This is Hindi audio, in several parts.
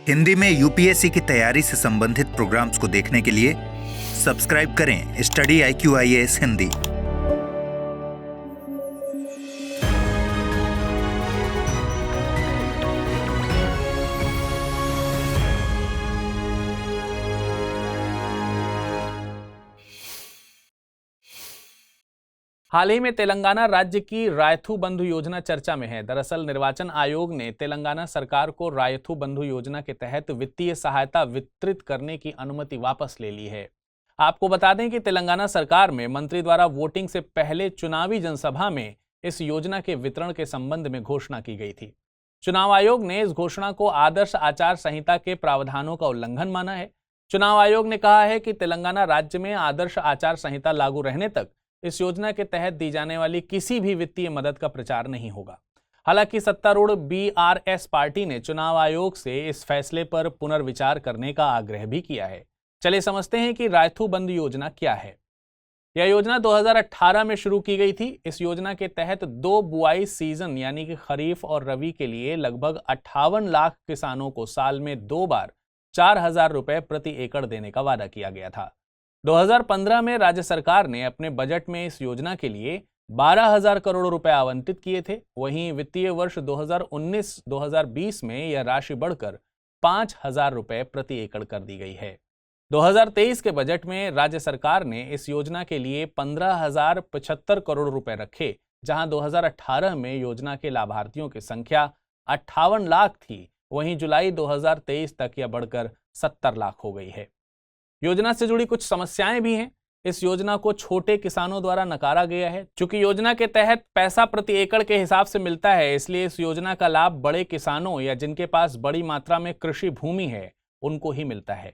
हिंदी में यूपीएससी की तैयारी से संबंधित प्रोग्राम्स को देखने के लिए सब्सक्राइब करें स्टडी IQ-IAS हिंदी। हाल ही में तेलंगाना राज्य की रायथू बंधु योजना चर्चा में है। दरअसल निर्वाचन आयोग ने तेलंगाना सरकार को रायथू बंधु योजना के तहत वित्तीय सहायता वितरित करने की अनुमति वापस ले ली है। आपको बता दें कि तेलंगाना सरकार में मंत्री द्वारा वोटिंग से पहले चुनावी जनसभा में इस योजना के वितरण के संबंध में घोषणा की गई थी। चुनाव आयोग ने इस घोषणा को आदर्श आचार संहिता के प्रावधानों का उल्लंघन माना है। चुनाव आयोग ने कहा है कि तेलंगाना राज्य में आदर्श आचार संहिता लागू रहने तक इस योजना के तहत दी जाने वाली किसी भी वित्तीय मदद का प्रचार नहीं होगा। हालांकि सत्तारूढ़ BRS पार्टी ने चुनाव आयोग से इस फैसले पर पुनर्विचार करने का आग्रह भी किया है। चलिए समझते हैं कि रायथू बंधु योजना क्या है। यह योजना 2018 में शुरू की गई थी। इस योजना के तहत 2 बुआई सीजन यानी कि खरीफ और रबी के लिए लगभग 58 लाख किसानों को साल में 2 बार 4,000 रुपए प्रति एकड़ देने का वादा किया गया था। 2015 में राज्य सरकार ने अपने बजट में इस योजना के लिए 12,000 करोड़ रुपए आवंटित किए थे। वहीं वित्तीय वर्ष 2019-2020 में यह राशि बढ़कर 5,000 रुपए प्रति एकड़ कर दी गई है। 2023 के बजट में राज्य सरकार ने इस योजना के लिए 15,075 करोड़ रुपए रखे, जहां 2018 में योजना के लाभार्थियों की संख्या 58 लाख थी। वहीं जुलाई 2023 तक यह बढ़कर 70 लाख हो गई है। योजना से जुड़ी कुछ समस्याएं भी हैं। इस योजना को छोटे किसानों द्वारा नकारा गया है। चूंकि योजना के तहत पैसा प्रति एकड़ के हिसाब से मिलता है, इसलिए इस योजना का लाभ बड़े किसानों या जिनके पास बड़ी मात्रा में कृषि भूमि है उनको ही मिलता है।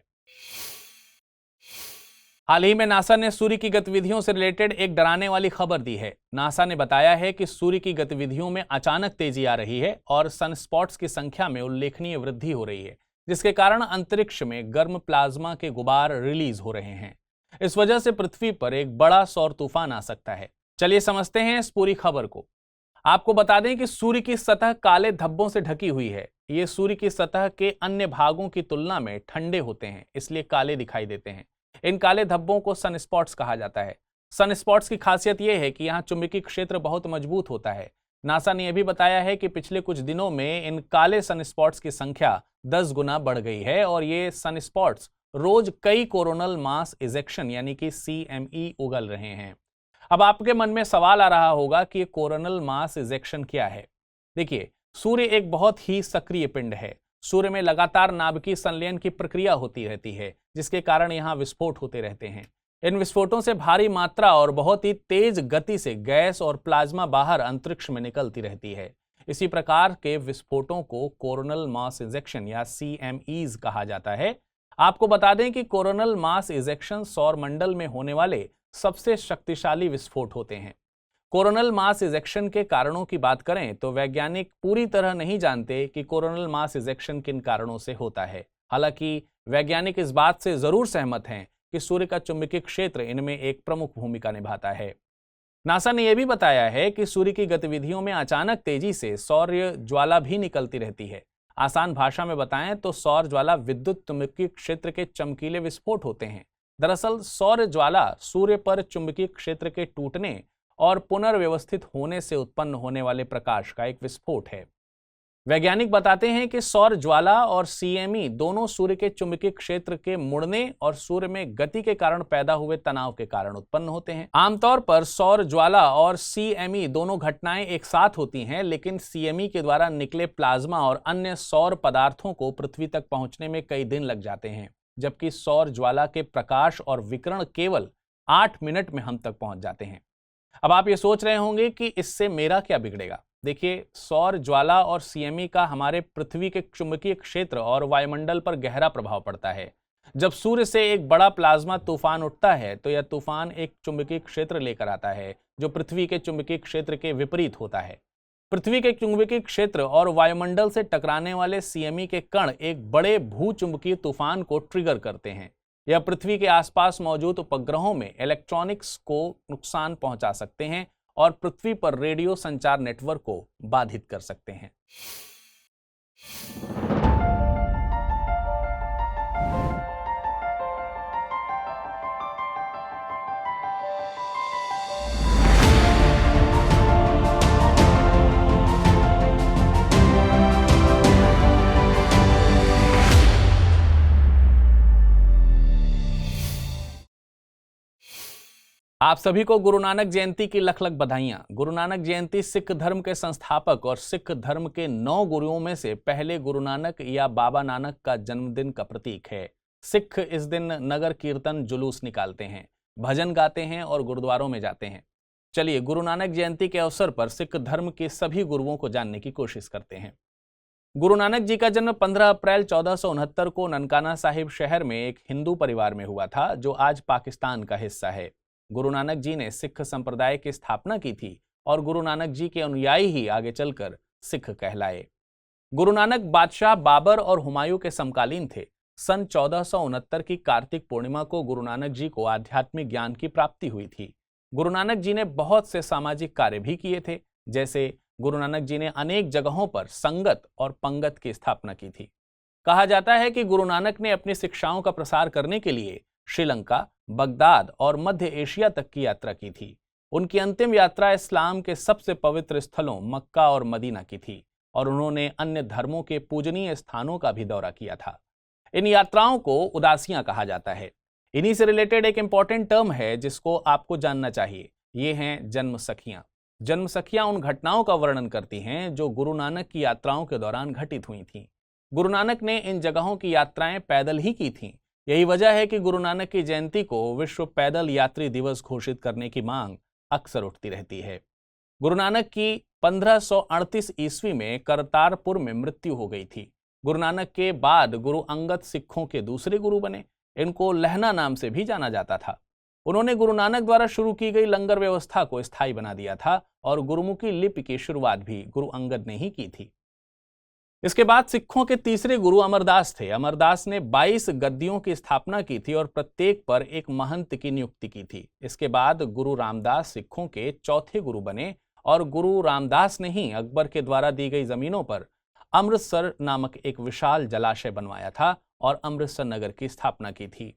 हाल ही में नासा ने सूर्य की गतिविधियों से रिलेटेड एक डराने वाली खबर दी है। नासा ने बताया है कि सूर्य की गतिविधियों में अचानक तेजी आ रही है और सनस्पॉट्स की संख्या में उल्लेखनीय वृद्धि हो रही है, जिसके कारण अंतरिक्ष में गर्म प्लाज्मा के गुबार रिलीज हो रहे हैं। इस वजह से पृथ्वी पर एक बड़ा सौर तूफान आ सकता है। चलिए समझते हैं इस पूरी खबर को। आपको बता दें कि सूर्य की सतह काले धब्बों से ढकी हुई है। ये सूर्य की सतह के अन्य भागों की तुलना में ठंडे होते हैं, इसलिए काले दिखाई देते हैं। इन काले धब्बों को सनस्पॉट्स कहा जाता है। सनस्पॉट्स की खासियत यह है कि यहाँ चुंबकीय क्षेत्र बहुत मजबूत होता है। नासा ने यह भी बताया है कि पिछले कुछ दिनों में इन काले सनस्पॉट्स की संख्या 10 गुना बढ़ गई है और ये सनस्पॉट्स रोज कई कोरोनल मास इजेक्शन यानी कि CME उगल रहे हैं। अब आपके मन में सवाल आ रहा होगा कि कोरोनल मास इजेक्शन क्या है। देखिए, सूर्य एक बहुत ही सक्रिय पिंड है। सूर्य में लगातार नाभिकीय संलयन की प्रक्रिया होती रहती है, जिसके कारण यहाँ विस्फोट होते रहते हैं। इन विस्फोटों से भारी मात्रा और बहुत ही तेज गति से गैस और प्लाज्मा बाहर अंतरिक्ष में निकलती रहती है। इसी प्रकार के विस्फोटों को कोरोनल मास इजेक्शन या CMEs कहा जाता है। आपको बता दें कि कोरोनल मास इजेक्शन सौर मंडल में होने वाले सबसे शक्तिशाली विस्फोट होते हैं। कोरोनल मास इजेक्शन के कारणों की बात करें तो वैज्ञानिक पूरी तरह नहीं जानते कि कोरोनल मास इजेक्शन किन कारणों से होता है। हालांकि वैज्ञानिक इस बात से जरूर सहमत हैं कि सूर्य का चुंबकीय क्षेत्र इनमें एक प्रमुख भूमिका निभाता है। नासा ने यह भी बताया है कि सूर्य की गतिविधियों में अचानक तेजी से सौर ज्वाला भी निकलती रहती है। आसान भाषा में बताएं तो सौर ज्वाला विद्युत चुंबकीय क्षेत्र के चमकीले विस्फोट होते हैं। दरअसल सौर ज्वाला सूर्य पर चुंबकीय क्षेत्र के टूटने और पुनर्व्यवस्थित होने से उत्पन्न होने वाले प्रकाश का एक विस्फोट है। वैज्ञानिक बताते हैं कि सौर ज्वाला और CME दोनों सूर्य के चुंबकीय क्षेत्र के मुड़ने और सूर्य में गति के कारण पैदा हुए तनाव के कारण उत्पन्न होते हैं। आमतौर पर सौर ज्वाला और CME दोनों घटनाएं एक साथ होती हैं, लेकिन CME के द्वारा निकले प्लाज्मा और अन्य सौर पदार्थों को पृथ्वी तक पहुंचने में कई दिन लग जाते हैं, जबकि सौर ज्वाला के प्रकाश और विकिरण केवल 8 मिनट में हम तक पहुंच जाते हैं। अब आप ये सोच रहे होंगे कि इससे मेरा क्या बिगड़ेगा। देखिए, सौर ज्वाला और CME का हमारे पृथ्वी के चुंबकीय क्षेत्र और वायुमंडल पर गहरा प्रभाव पड़ता है। जब सूर्य से एक बड़ा प्लाज्मा तूफान उठता है तो यह तूफान एक चुंबकीय क्षेत्र लेकर आता है जो पृथ्वी के चुंबकीय क्षेत्र के विपरीत होता है। पृथ्वी के चुंबकीय क्षेत्र और वायुमंडल से टकराने वाले CME के कण एक बड़े भूचुंबकीय तूफान को ट्रिगर करते हैं। यह पृथ्वी के आसपास मौजूद उपग्रहों में इलेक्ट्रॉनिक्स को नुकसान पहुंचा सकते हैं और पृथ्वी पर रेडियो संचार नेटवर्क को बाधित कर सकते हैं। आप सभी को गुरु नानक जयंती की लख लख बधाइयां। गुरु नानक जयंती सिख धर्म के संस्थापक और सिख धर्म के 9 गुरुओं में से पहले गुरु नानक या बाबा नानक का जन्मदिन का प्रतीक है। सिख इस दिन नगर कीर्तन जुलूस निकालते हैं, भजन गाते हैं और गुरुद्वारों में जाते हैं। चलिए गुरु नानक जयंती के अवसर पर सिख धर्म के सभी गुरुओं को जानने की कोशिश करते हैं। गुरु नानक जी का जन्म 15 अप्रैल 1469 को ननकाना साहिब शहर में एक हिंदू परिवार में हुआ था, जो आज पाकिस्तान का हिस्सा है। गुरु नानक जी ने सिख संप्रदाय की स्थापना की थी और गुरु नानक जी के अनुयायी ही आगे चलकर सिख कहलाए। गुरु नानक बादशाह बाबर और हुमायूं के समकालीन थे। सन 1469 की कार्तिक पूर्णिमा को गुरु नानक जी को आध्यात्मिक ज्ञान की प्राप्ति हुई थी। गुरु नानक जी ने बहुत से सामाजिक कार्य भी किए थे, जैसे गुरु नानक जी ने अनेक जगहों पर संगत और पंगत की स्थापना की थी। कहा जाता है कि गुरु नानक ने अपनी शिक्षाओं का प्रसार करने के लिए श्रीलंका, बगदाद और मध्य एशिया तक की यात्रा की थी। उनकी अंतिम यात्रा इस्लाम के सबसे पवित्र स्थलों मक्का और मदीना की थी और उन्होंने अन्य धर्मों के पूजनीय स्थानों का भी दौरा किया था। इन यात्राओं को उदासियां कहा जाता है। इन्हीं से रिलेटेड एक इंपॉर्टेंट टर्म है जिसको आपको जानना चाहिए। ये हैं जन्म सखियां। जन्म सखियां उन घटनाओं का वर्णन करती हैं जो गुरु नानक की यात्राओं के दौरान घटित हुई थीं। गुरु नानक ने इन जगहों की यात्राएं पैदल ही की थीं। यही वजह है कि गुरु नानक की जयंती को विश्व पैदल यात्री दिवस घोषित करने की मांग अक्सर उठती रहती है। गुरु नानक की 1538 ईस्वी में करतारपुर में मृत्यु हो गई थी। गुरु नानक के बाद गुरु अंगद सिखों के दूसरे गुरु बने। इनको लहना नाम से भी जाना जाता था। उन्होंने गुरु नानक द्वारा शुरू की गई लंगर व्यवस्था को स्थायी बना दिया था और गुरुमुखी लिपि की शुरुआत भी गुरु अंगद ने ही की थी। इसके बाद सिखों के तीसरे गुरु अमरदास थे। अमरदास ने 22 गद्दियों की स्थापना की थी और प्रत्येक पर एक महंत की नियुक्ति की थी। इसके बाद गुरु रामदास सिखों के चौथे गुरु बने और गुरु रामदास ने ही अकबर के द्वारा दी गई जमीनों पर अमृतसर नामक एक विशाल जलाशय बनवाया था और अमृतसर नगर की स्थापना की थी।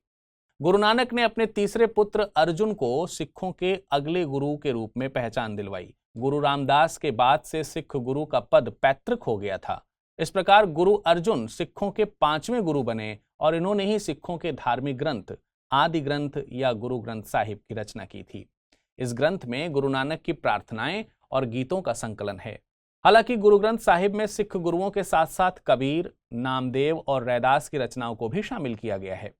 गुरु नानक ने अपने तीसरे पुत्र अर्जुन को सिखों के अगले गुरु के रूप में पहचान दिलवाई। गुरु रामदास के बाद से सिख गुरु का पद पैतृक हो गया था। इस प्रकार गुरु अर्जुन सिखों के 5वें गुरु बने और इन्होंने ही सिखों के धार्मिक ग्रंथ आदि ग्रंथ या गुरु ग्रंथ साहिब की रचना की थी। इस ग्रंथ में गुरु नानक की प्रार्थनाएं और गीतों का संकलन है। हालांकि गुरु ग्रंथ साहिब में सिख गुरुओं के साथ साथ कबीर, नामदेव और रैदास की रचनाओं को भी शामिल किया गया है।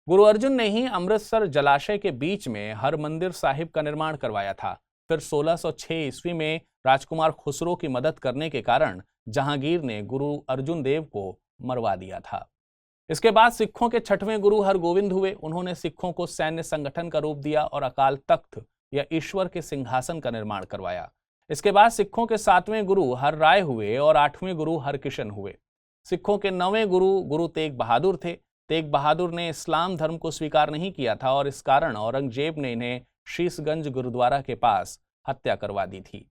गुरु अर्जुन ने ही अमृतसर जलाशय के बीच में हरमंदिर साहिब का निर्माण करवाया था। फिर 1606 ईस्वी में राजकुमार खुसरो की मदद करने के कारण जहांगीर ने गुरु अर्जुन देव को मरवा दिया था। इसके बाद सिखों के 6वें गुरु हरगोविंद हुए। उन्होंने सिखों को सैन्य संगठन का रूप दिया और अकाल तख्त या ईश्वर के सिंहासन का निर्माण करवाया। इसके बाद सिखों के 7वें गुरु हर राय हुए और 8वें गुरु हरकिशन हुए। सिखों के 9वें गुरु गुरु तेग बहादुर थे। तेग बहादुर ने इस्लाम धर्म को स्वीकार नहीं किया था और इस कारण औरंगजेब ने इन्हें शीशगंज गुरुद्वारा के पास हत्या करवा दी थी।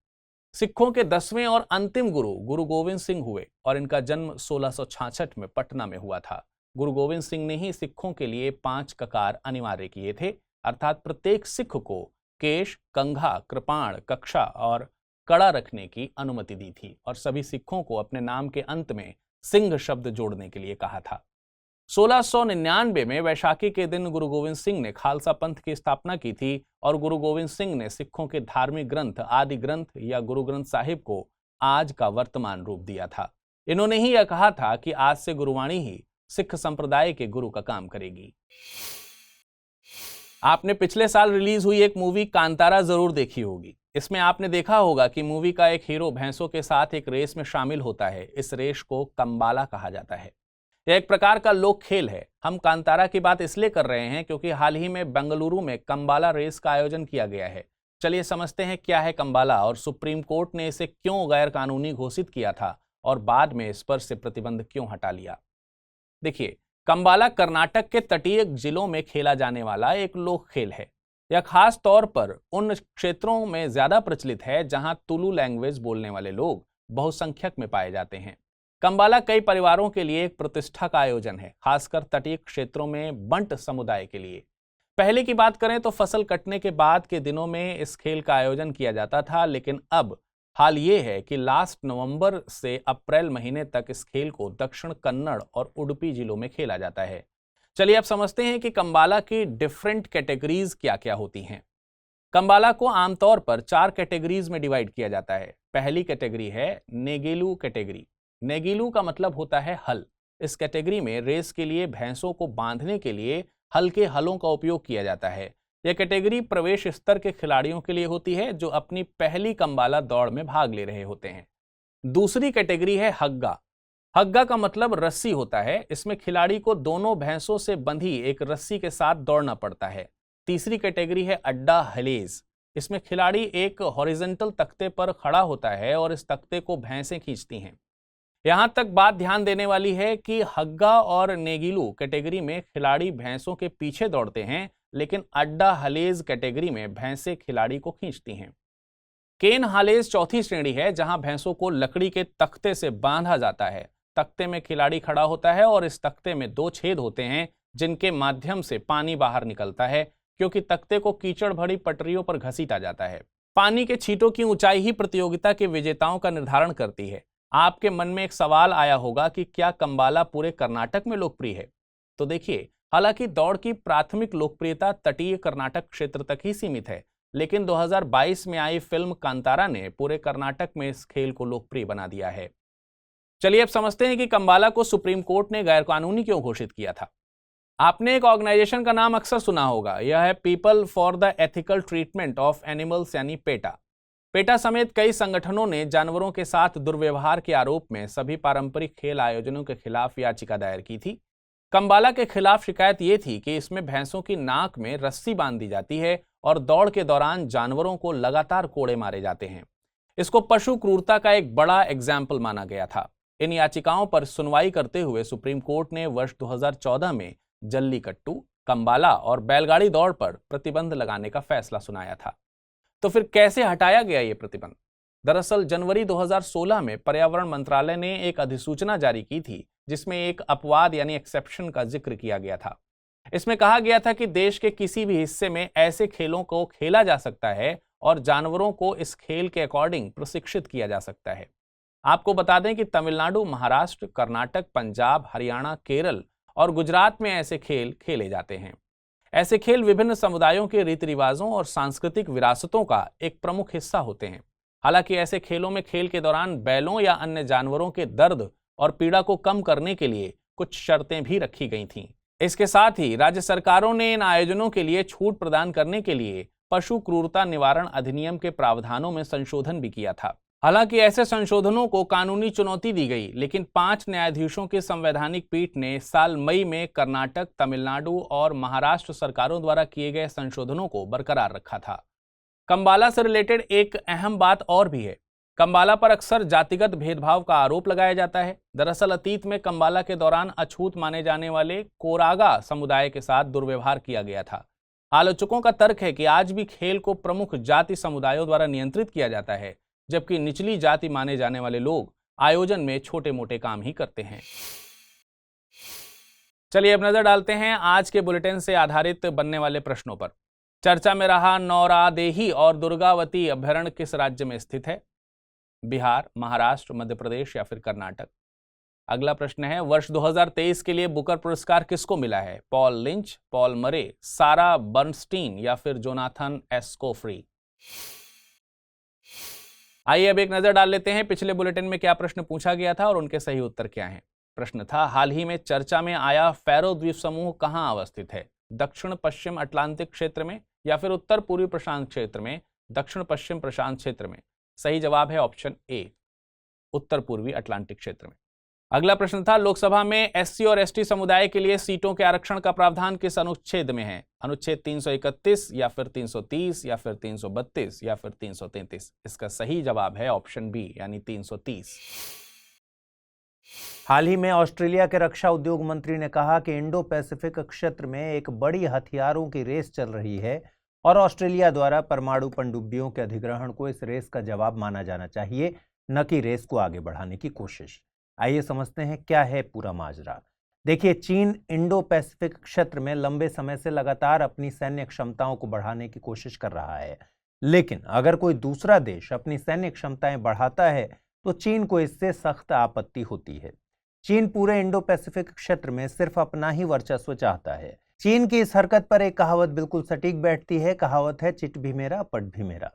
सिखों के 10वें और अंतिम गुरु गुरु गोविंद सिंह हुए और इनका जन्म 1666 में पटना में हुआ था। गुरु गोविंद सिंह ने ही सिखों के लिए 5 ककार अनिवार्य किए थे, अर्थात प्रत्येक सिख को केश, कंघा, कृपाण, कक्षा और कड़ा रखने की अनुमति दी थी और सभी सिखों को अपने नाम के अंत में सिंह शब्द जोड़ने के लिए कहा था। 1699 में वैशाखी के दिन गुरु गोविंद सिंह ने खालसा पंथ की स्थापना की थी और गुरु गोविंद सिंह ने सिखों के धार्मिक ग्रंथ आदि ग्रंथ या गुरु ग्रंथ साहिब को आज का वर्तमान रूप दिया था। इन्होंने ही यह कहा था कि आज से गुरुवाणी ही सिख संप्रदाय के गुरु का काम करेगी। आपने पिछले साल रिलीज हुई एक मूवी कांतारा जरूर देखी होगी। इसमें आपने देखा होगा कि मूवी का एक हीरो भैंसों के साथ एक रेस में शामिल होता है। इस रेस को कंबाला कहा जाता है। यह एक प्रकार का लोक खेल है। हम कांतारा की बात इसलिए कर रहे हैं क्योंकि हाल ही में बेंगलुरु में कंबाला रेस का आयोजन किया गया है। चलिए समझते हैं क्या है कंबाला और सुप्रीम कोर्ट ने इसे क्यों गैर कानूनी घोषित किया था और बाद में इस पर से प्रतिबंध क्यों हटा लिया। देखिए, कंबाला कर्नाटक के तटीय जिलों में खेला जाने वाला एक लोक खेल है। यह खास तौर पर उन क्षेत्रों में ज्यादा प्रचलित है जहां तुलु लैंग्वेज बोलने वाले लोग बहुसंख्यक में पाए जाते हैं। कंबाला कई परिवारों के लिए एक प्रतिष्ठा का आयोजन है, खासकर तटीय क्षेत्रों में बंट समुदाय के लिए। पहले की बात करें तो फसल कटने के बाद के दिनों में इस खेल का आयोजन किया जाता था, लेकिन अब हाल ये है कि लास्ट नवंबर से अप्रैल महीने तक इस खेल को दक्षिण कन्नड़ और उडुपी जिलों में खेला जाता है। चलिए अब समझते हैं कि कंबाला की डिफरेंट कैटेगरीज क्या क्या होती हैं। कंबाला को आमतौर पर 4 कैटेगरीज में डिवाइड किया जाता है। पहली कैटेगरी है नेगेलू कैटेगरी। नेगेलू का मतलब होता है हल। इस कैटेगरी में रेस के लिए भैंसों को बांधने के लिए हल्के हलों का उपयोग किया जाता है। यह कैटेगरी प्रवेश स्तर के खिलाड़ियों के लिए होती है जो अपनी पहली कंबाला दौड़ में भाग ले रहे होते हैं। दूसरी कैटेगरी है हग्गा। हग्गा का मतलब रस्सी होता है। इसमें खिलाड़ी को दोनों भैंसों से बंधी एक रस्सी के साथ दौड़ना पड़ता है। तीसरी कैटेगरी है अड्डा हलेज। इसमें खिलाड़ी एक हॉरिजॉन्टल तख्ते पर खड़ा होता है और इस तख्ते को भैंसें खींचती हैं। यहां तक बात ध्यान देने वाली है कि हग्गा और नेगिलू कैटेगरी में खिलाड़ी भैंसों के पीछे दौड़ते हैं, लेकिन अड्डा हलेज कैटेगरी में भैंसें खिलाड़ी को खींचती हैं। केन हालेज चौथी श्रेणी है जहां भैंसों को लकड़ी के तख्ते से बांधा जाता है। तख्ते में खिलाड़ी खड़ा होता है और इस तख्ते में 2 छेद होते हैं जिनके माध्यम से पानी बाहर निकलता है, क्योंकि तख्ते को कीचड़ भरी पटरियों पर घसीटा जाता है। पानी के छींटों की ऊंचाई ही प्रतियोगिता के विजेताओं का निर्धारण करती है। आपके मन में एक सवाल आया होगा कि क्या कंबाला पूरे कर्नाटक में लोकप्रिय है? तो देखिए, हालांकि दौड़ की प्राथमिक लोकप्रियता तटीय कर्नाटक क्षेत्र तक ही सीमित है, लेकिन 2022 में आई फिल्म कांतारा ने पूरे कर्नाटक में इस खेल को लोकप्रिय बना दिया है। चलिए अब समझते हैं कि कंबाला को सुप्रीम कोर्ट ने गैरकानूनी क्यों घोषित किया था। आपने एक ऑर्गेनाइजेशन का नाम अक्सर सुना होगा, यह है people for the ethical treatment of animals यानी पेटा। पेटा समेत कई संगठनों ने जानवरों के साथ दुर्व्यवहार के आरोप में सभी पारंपरिक खेल आयोजनों के खिलाफ याचिका दायर की थी। कंबाला के खिलाफ शिकायत ये थी कि इसमें भैंसों की नाक में रस्सी बांध दी जाती है और दौड़ के दौरान जानवरों को लगातार कोड़े मारे जाते हैं। इसको पशु क्रूरता का एक बड़ा एग्जाम्पल माना गया था। इन याचिकाओं पर सुनवाई करते हुए सुप्रीम कोर्ट ने वर्ष 2014 में जल्लीकट्टू, कंबाला और बैलगाड़ी दौड़ पर प्रतिबंध लगाने का फैसला सुनाया था। तो फिर कैसे हटाया गया ये प्रतिबंध? दरअसल जनवरी 2016 में पर्यावरण मंत्रालय ने एक अधिसूचना जारी की थी जिसमें एक अपवाद यानी एक्सेप्शन का जिक्र किया गया था। इसमें कहा गया था कि देश के किसी भी हिस्से में ऐसे खेलों को खेला जा सकता है और जानवरों को इस खेल के अकॉर्डिंग प्रशिक्षित किया जा सकता है। आपको बता दें कि तमिलनाडु, महाराष्ट्र, कर्नाटक, पंजाब, हरियाणा, केरल और गुजरात में ऐसे खेल खेले जाते हैं। ऐसे खेल विभिन्न समुदायों के रीति रिवाजों और सांस्कृतिक विरासतों का एक प्रमुख हिस्सा होते हैं। हालांकि ऐसे खेलों में खेल के दौरान बैलों या अन्य जानवरों के दर्द और पीड़ा को कम करने के लिए कुछ शर्तें भी रखी गई थीं। इसके साथ ही राज्य सरकारों ने इन आयोजनों के लिए छूट प्रदान करने के लिए पशु क्रूरता निवारण अधिनियम के प्रावधानों में संशोधन भी किया था। हालांकि ऐसे संशोधनों को कानूनी चुनौती दी गई, लेकिन 5 न्यायाधीशों की संवैधानिक पीठ ने इस साल मई में कर्नाटक, तमिलनाडु और महाराष्ट्र सरकारों द्वारा किए गए संशोधनों को बरकरार रखा था। कंबाला से रिलेटेड एक अहम बात और भी है। कंबाला पर अक्सर जातिगत भेदभाव का आरोप लगाया जाता है। दरअसल अतीत में कंबाला के दौरान अछूत माने जाने वाले कोरागा समुदाय के साथ दुर्व्यवहार किया गया था। आलोचकों का तर्क है कि आज भी खेल को प्रमुख जाति समुदायों द्वारा नियंत्रित किया जाता है, जबकि निचली जाति माने जाने वाले लोग आयोजन में छोटे मोटे काम ही करते हैं। चलिए अब नजर डालते हैं आज के बुलेटिन से आधारित बनने वाले प्रश्नों पर। चर्चा में रहा नौरादेही और दुर्गावती अभयारण्य किस राज्य में स्थित है? बिहार, महाराष्ट्र, मध्य प्रदेश या फिर कर्नाटक? अगला प्रश्न है, वर्ष 2023 के लिए बुकर पुरस्कार किसको मिला है? पॉल लिंच, पॉल मरे, सारा बर्नस्टीन या फिर जोनाथन एस्कोफ्री? आइए अब एक नजर डाल लेते हैं पिछले बुलेटिन में क्या प्रश्न पूछा गया था और उनके सही उत्तर क्या हैं। प्रश्न था, हाल ही में चर्चा में आया फैरो द्वीप समूह कहां अवस्थित है? दक्षिण पश्चिम अटलांटिक क्षेत्र में या फिर उत्तर पूर्वी प्रशांत क्षेत्र में, दक्षिण पश्चिम प्रशांत क्षेत्र में? सही जवाब है ऑप्शन ए, उत्तर पूर्वी अटलांटिक क्षेत्र में। अगला प्रश्न था, लोकसभा में एससी और एसटी समुदाय के लिए सीटों के आरक्षण का प्रावधान किस अनुच्छेद में है? अनुच्छेद 331 या फिर 330 या फिर 332 या फिर 333? इसका सही जवाब है ऑप्शन बी यानी 330। हाल ही में ऑस्ट्रेलिया के रक्षा उद्योग मंत्री ने कहा कि इंडो पैसिफिक क्षेत्र में एक बड़ी हथियारों की रेस चल रही है और ऑस्ट्रेलिया द्वारा परमाणु पनडुब्बियों के अधिग्रहण को इस रेस का जवाब माना जाना चाहिए, न कि रेस को आगे बढ़ाने की कोशिश। आइए समझते हैं क्या है पूरा माजरा। देखिए, चीन इंडो पैसिफिक क्षेत्र में लंबे समय से लगातार अपनी सैन्य क्षमताओं को बढ़ाने की कोशिश कर रहा है, लेकिन अगर कोई दूसरा देश अपनी सैन्य क्षमताएं बढ़ाता है तो चीन को इससे सख्त आपत्ति होती है। चीन पूरे इंडो पैसिफिक क्षेत्र में सिर्फ अपना ही वर्चस्व चाहता है, चीन की इस हरकत पर एक कहावत बिल्कुल सटीक बैठती है। कहावत है, चिट भी मेरा पट भी मेरा।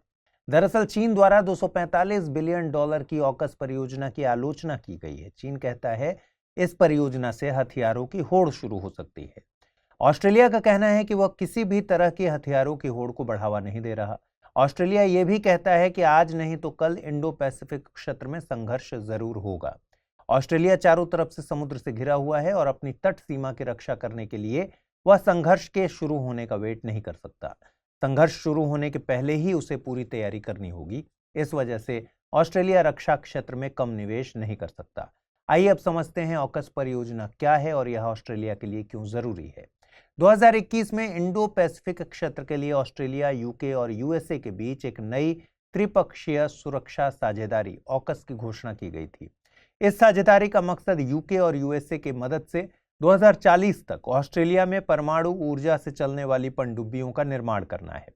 दरअसल चीन द्वारा 245 बिलियन डॉलर की ऑकस परियोजना की आलोचना की गई है। चीन कहता है इस परियोजना से हथियारों की होड़ शुरू हो सकती है। ऑस्ट्रेलिया का कहना है कि वह किसी भी तरह की हथियारों की होड़ को बढ़ावा नहीं दे रहा। ऑस्ट्रेलिया यह भी कहता है कि आज नहीं तो कल इंडो पैसिफिक क्षेत्र में संघर्ष जरूर होगा। ऑस्ट्रेलिया चारों तरफ से समुद्र से घिरा हुआ है और अपनी तट सीमा की रक्षा करने के लिए वह संघर्ष के शुरू होने का वेट नहीं कर सकता। संघर्ष शुरू होने के पहले ही उसे पूरी तैयारी करनी होगी। इस वजह से ऑस्ट्रेलिया रक्षा क्षेत्र में कम निवेश नहीं कर सकता। आइए अब समझते हैं ऑकस परियोजना क्या है और यह ऑस्ट्रेलिया के लिए क्यों जरूरी है। 2021 में इंडो पैसिफिक क्षेत्र के लिए ऑस्ट्रेलिया, यूके और यूएसए के बीच एक नई त्रिपक्षीय सुरक्षा साझेदारी ऑकस की घोषणा की गई थी। इस साझेदारी का मकसद यूके और यूएसए की मदद से 2040 तक ऑस्ट्रेलिया में परमाणु ऊर्जा से चलने वाली पनडुब्बियों का निर्माण करना है।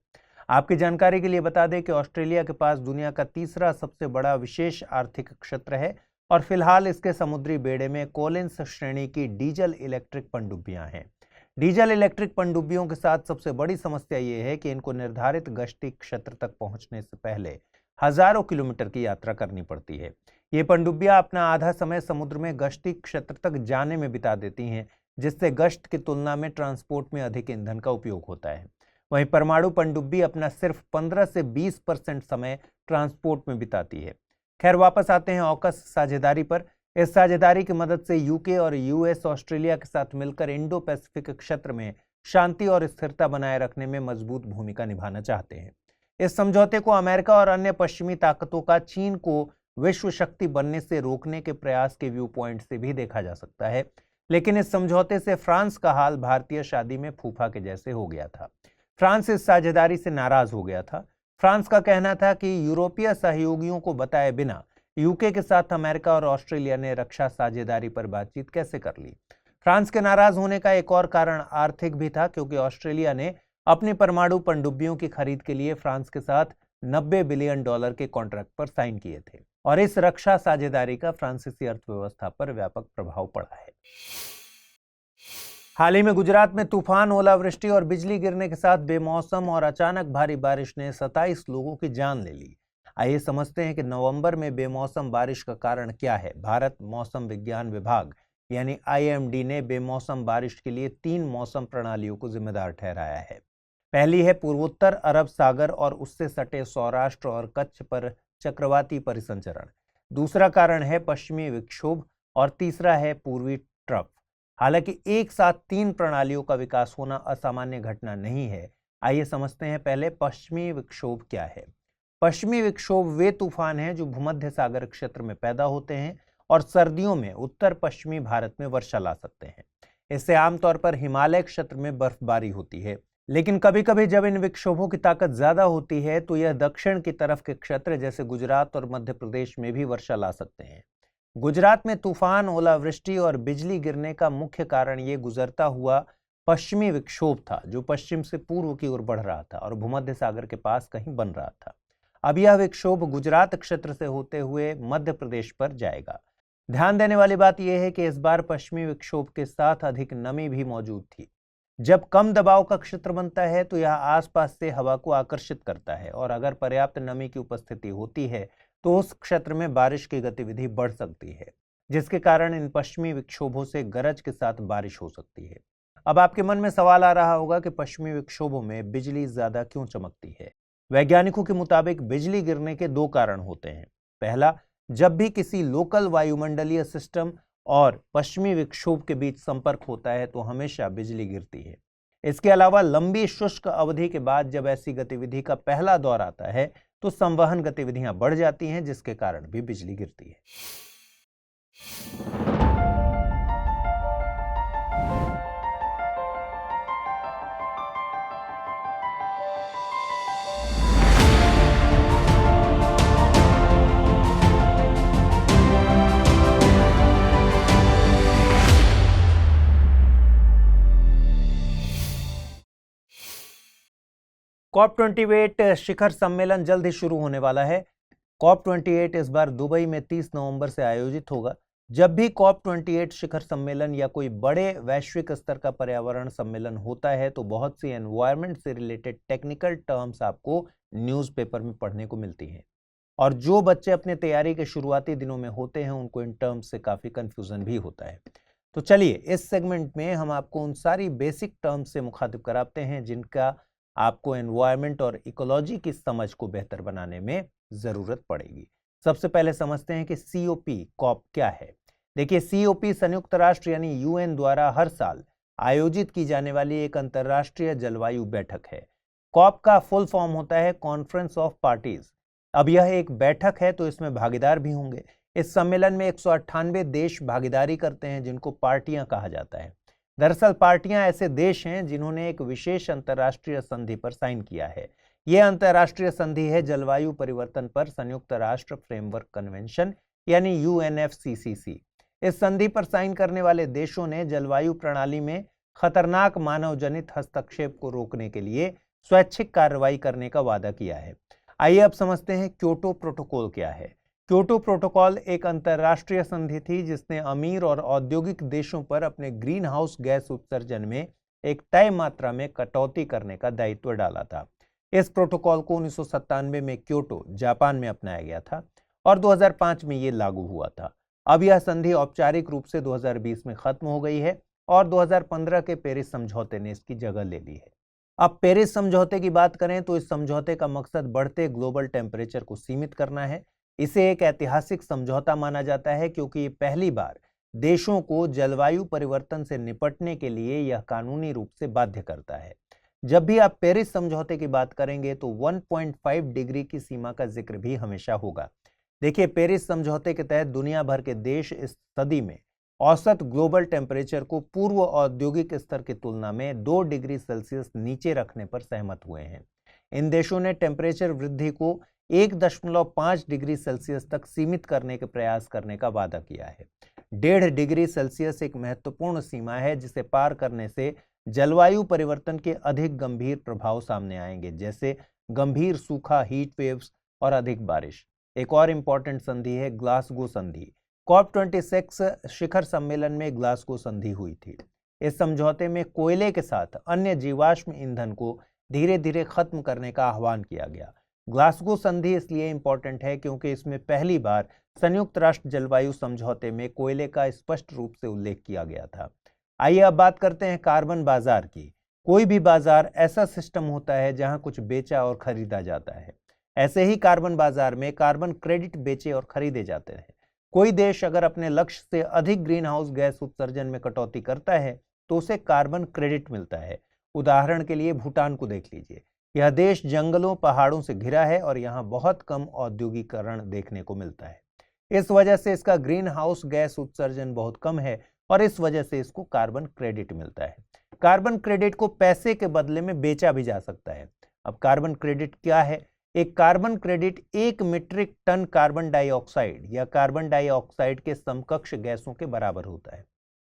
आपकी जानकारी के लिए बता दें कि ऑस्ट्रेलिया के पास दुनिया का तीसरा सबसे बड़ा विशेष आर्थिक क्षेत्र है और फिलहाल इसके समुद्री बेड़े में कोलिंस श्रेणी की डीजल इलेक्ट्रिक पनडुब्बियां हैं। डीजल इलेक्ट्रिक पनडुब्बियों के साथ सबसे बड़ी समस्या ये है कि इनको निर्धारित गश्ती क्षेत्र तक पहुंचने से पहले हजारों किलोमीटर की यात्रा करनी पड़ती है। ये पनडुब्बियां अपना आधा समय समुद्र में गश्ती क्षेत्र तक जाने में बिता देती हैं, जिससे गश्त की तुलना में ट्रांसपोर्ट में अधिक ईंधन का उपयोग होता है। वहीं परमाणु पनडुब्बी अपना सिर्फ 15 से 20% समय ट्रांसपोर्ट में बिताती है। खैर, वापस आते हैं ऑकस साझेदारी पर। इस साझेदारी की मदद से यूके और यूएस ऑस्ट्रेलिया के साथ मिलकर इंडो पैसिफिक क्षेत्र में शांति और स्थिरता बनाए रखने में मजबूत भूमिका निभाना चाहते हैं। इस समझौते को अमेरिका और अन्य पश्चिमी ताकतों का चीन को विश्व शक्ति बनने से रोकने के प्रयास के व्यू पॉइंट से भी देखा जा सकता है। लेकिन इस समझौते से फ्रांस का हाल भारतीय शादी में फूफा के जैसे हो गया था। फ्रांस इस साझेदारी से नाराज हो गया था। फ्रांस का कहना था कि यूरोपीय सहयोगियों को बताए बिना यूके के साथ अमेरिका और ऑस्ट्रेलिया ने रक्षा साझेदारी पर बातचीत कैसे कर ली। फ्रांस के नाराज होने का एक और कारण आर्थिक भी था, क्योंकि ऑस्ट्रेलिया ने अपनी परमाणु पनडुब्बियों की खरीद के लिए फ्रांस के साथ 90 बिलियन डॉलर के कॉन्ट्रैक्ट पर साइन किए थे और इस रक्षा साझेदारी का फ्रांसीसी अर्थव्यवस्था पर व्यापक प्रभाव पड़ा है। हाल ही में गुजरात में तूफान, ओलावृष्टि और बिजली गिरने के साथ बेमौसम और अचानक भारी बारिश ने 27 लोगों की जान ले ली। आइए समझते हैं कि नवंबर में बेमौसम बारिश का कारण क्या है। भारत मौसम विज्ञान विभाग यानी IMD ने बेमौसम बारिश के लिए 3 मौसम प्रणालियों को जिम्मेदार ठहराया है। पहली है पूर्वोत्तर अरब सागर और उससे सटे सौराष्ट्र और कच्छ पर चक्रवाती परिसंचरण। दूसरा कारण है पश्चिमी विक्षोभ और तीसरा है पूर्वी ट्रफ। हालांकि एक साथ 3 प्रणालियों का विकास होना असामान्य घटना नहीं है। आइए समझते हैं पहले पश्चिमी विक्षोभ क्या है। पश्चिमी विक्षोभ वे तूफान हैं जो भूमध्य सागर क्षेत्र में पैदा होते हैं और सर्दियों में उत्तर पश्चिमी भारत में वर्षा ला सकते हैं। इससे आमतौर पर हिमालय क्षेत्र में बर्फबारी होती है, लेकिन कभी कभी जब इन विक्षोभों की ताकत ज्यादा होती है तो यह दक्षिण की तरफ के क्षेत्र जैसे गुजरात और मध्य प्रदेश में भी वर्षा ला सकते हैं। गुजरात में तूफान, ओलावृष्टि और बिजली गिरने का मुख्य कारण ये गुजरता हुआ पश्चिमी विक्षोभ था जो पश्चिम से पूर्व की ओर बढ़ रहा था और भूमध्य सागर के पास कहीं बन रहा था। अब यह विक्षोभ गुजरात क्षेत्र से होते हुए मध्य प्रदेश पर जाएगा। ध्यान देने वाली बात यह है कि इस बार पश्चिमी विक्षोभ के साथ अधिक नमी भी मौजूद थी। जब कम दबाव का क्षेत्र बनता है तो यह आसपास से हवा को आकर्षित करता है और अगर पर्याप्त नमी की उपस्थिति होती है तो उस क्षेत्र में बारिश की गतिविधि बढ़ सकती है, जिसके कारण इन पश्चिमी विक्षोभों से गरज के साथ बारिश हो सकती है। अब आपके मन में सवाल आ रहा होगा कि पश्चिमी विक्षोभों में बिजली ज्यादा क्यों चमकती है। वैज्ञानिकों के मुताबिक बिजली गिरने के 2 कारण होते हैं। पहला, जब भी किसी लोकल वायुमंडलीय सिस्टम और पश्चिमी विक्षोभ के बीच संपर्क होता है तो हमेशा बिजली गिरती है। इसके अलावा लंबी शुष्क अवधि के बाद जब ऐसी गतिविधि का पहला दौर आता है तो संवहन गतिविधियां बढ़ जाती हैं, जिसके कारण भी बिजली गिरती है। COP28 शिखर सम्मेलन जल्द ही शुरू होने वाला है। COP28 इस बार दुबई में 30 नवंबर से आयोजित होगा। जब भी COP28 शिखर सम्मेलन या कोई बड़े वैश्विक स्तर का पर्यावरण सम्मेलन होता है तो बहुत सी एनवायरनमेंट से रिलेटेड टेक्निकल टर्म्स आपको न्यूज़पेपर में पढ़ने को मिलती हैं, और जो बच्चे अपने तैयारी के शुरुआती दिनों में होते हैं उनको इन टर्म्स से काफ़ी कंफ्यूजन भी होता है। तो चलिए इस सेगमेंट में हम आपको उन सारी बेसिक टर्म्स से मुखातिब कराते हैं जिनका आपको एनवायरनमेंट और इकोलॉजी की समझ को बेहतर बनाने में ज़रूरत पड़ेगी। सबसे पहले समझते हैं कि COP क्या है। देखिए, COP संयुक्त राष्ट्र यानी UN द्वारा हर साल आयोजित की जाने वाली एक अंतर्राष्ट्रीय जलवायु बैठक है। COP का फुल फॉर्म होता है कॉन्फ्रेंस ऑफ पार्टीज। अब यह एक बैठक है तो इसमें भागीदार भी होंगे। इस सम्मेलन में 198 देश भागीदारी करते हैं जिनको पार्टियां कहा जाता है। दरअसल पार्टियां ऐसे देश हैं जिन्होंने एक विशेष अंतर्राष्ट्रीय संधि पर साइन किया है। यह अंतर्राष्ट्रीय संधि है जलवायु परिवर्तन पर संयुक्त राष्ट्र फ्रेमवर्क कन्वेंशन यानी UNFCCC। इस संधि पर साइन करने वाले देशों ने जलवायु प्रणाली में खतरनाक मानव जनित हस्तक्षेप को रोकने के लिए स्वैच्छिक कार्रवाई करने का वादा किया है। आइए अब समझते हैं क्योटो प्रोटोकॉल क्या है। क्योटो प्रोटोकॉल एक अंतर्राष्ट्रीय संधि थी जिसने अमीर और औद्योगिक देशों पर अपने ग्रीन हाउस गैस उत्सर्जन में एक तय मात्रा में कटौती करने का दायित्व डाला था। इस प्रोटोकॉल को 1997 में क्योटो जापान में अपनाया गया था और 2005 में ये लागू हुआ था। अब यह संधि औपचारिक रूप से 2020 में खत्म हो गई है और 2015 के पेरिस समझौते ने इसकी जगह ले ली है। अब पेरिस समझौते की बात करें तो इस समझौते का मकसद बढ़ते ग्लोबल टेम्परेचर को सीमित करना है। इसे एक ऐतिहासिक समझौता माना जाता है क्योंकि ये पहली बार देशों को जलवायु परिवर्तन से निपटने के लिए यह कानूनी रूप से बाध्य करता है। जब भी आप पेरिस समझौते की बात करेंगे तो 1.5 डिग्री की सीमा का जिक्र भी हमेशा होगा। देखिए, पेरिस समझौते के तहत दुनिया भर के देश इस सदी में औसत ग्लोबल टेम्परेचर को पूर्व औद्योगिक स्तर की तुलना में 2 डिग्री सेल्सियस नीचे रखने पर सहमत हुए हैं। इन देशों ने टेम्परेचर वृद्धि को 1.5 डिग्री सेल्सियस तक सीमित करने के प्रयास करने का वादा किया है। 1.5 डिग्री सेल्सियस एक महत्वपूर्ण सीमा है जिसे पार करने से जलवायु परिवर्तन के अधिक गंभीर प्रभाव सामने आएंगे, जैसे गंभीर सूखा, हीट वेव्स और अधिक बारिश। एक और इंपॉर्टेंट संधि है ग्लासगो संधि। COP26 शिखर सम्मेलन में ग्लासगो संधि हुई थी। इस समझौते में कोयले के साथ अन्य जीवाश्म ईंधन को धीरे धीरे खत्म करने का आह्वान किया गया। ग्लासगो संधि इसलिए इंपॉर्टेंट है क्योंकि इसमें पहली बार संयुक्त राष्ट्र जलवायु समझौते में कोयले का स्पष्ट रूप से उल्लेख किया गया था। आइए अब बात करते हैं कार्बन बाजार की। कोई भी बाजार ऐसा सिस्टम होता है जहां कुछ बेचा और खरीदा जाता है। ऐसे ही कार्बन बाजार में कार्बन क्रेडिट बेचे और खरीदे जाते हैं। कोई देश अगर अपने लक्ष्य से अधिक ग्रीन हाउस गैस उत्सर्जन में कटौती करता है तो उसे कार्बन क्रेडिट मिलता है। उदाहरण के लिए भूटान को देख लीजिए। यह देश जंगलों, पहाड़ों से घिरा है और यहाँ बहुत कम औद्योगिकरण देखने को मिलता है। इस वजह से इसका ग्रीन हाउस गैस उत्सर्जन बहुत कम है और इस वजह से इसको कार्बन क्रेडिट मिलता है। कार्बन क्रेडिट को पैसे के बदले में बेचा भी जा सकता है। अब कार्बन क्रेडिट क्या है? एक carbon credit 1 metric ton carbon dioxide या कार्बन डाइऑक्साइड के समकक्ष गैसों के बराबर होता है।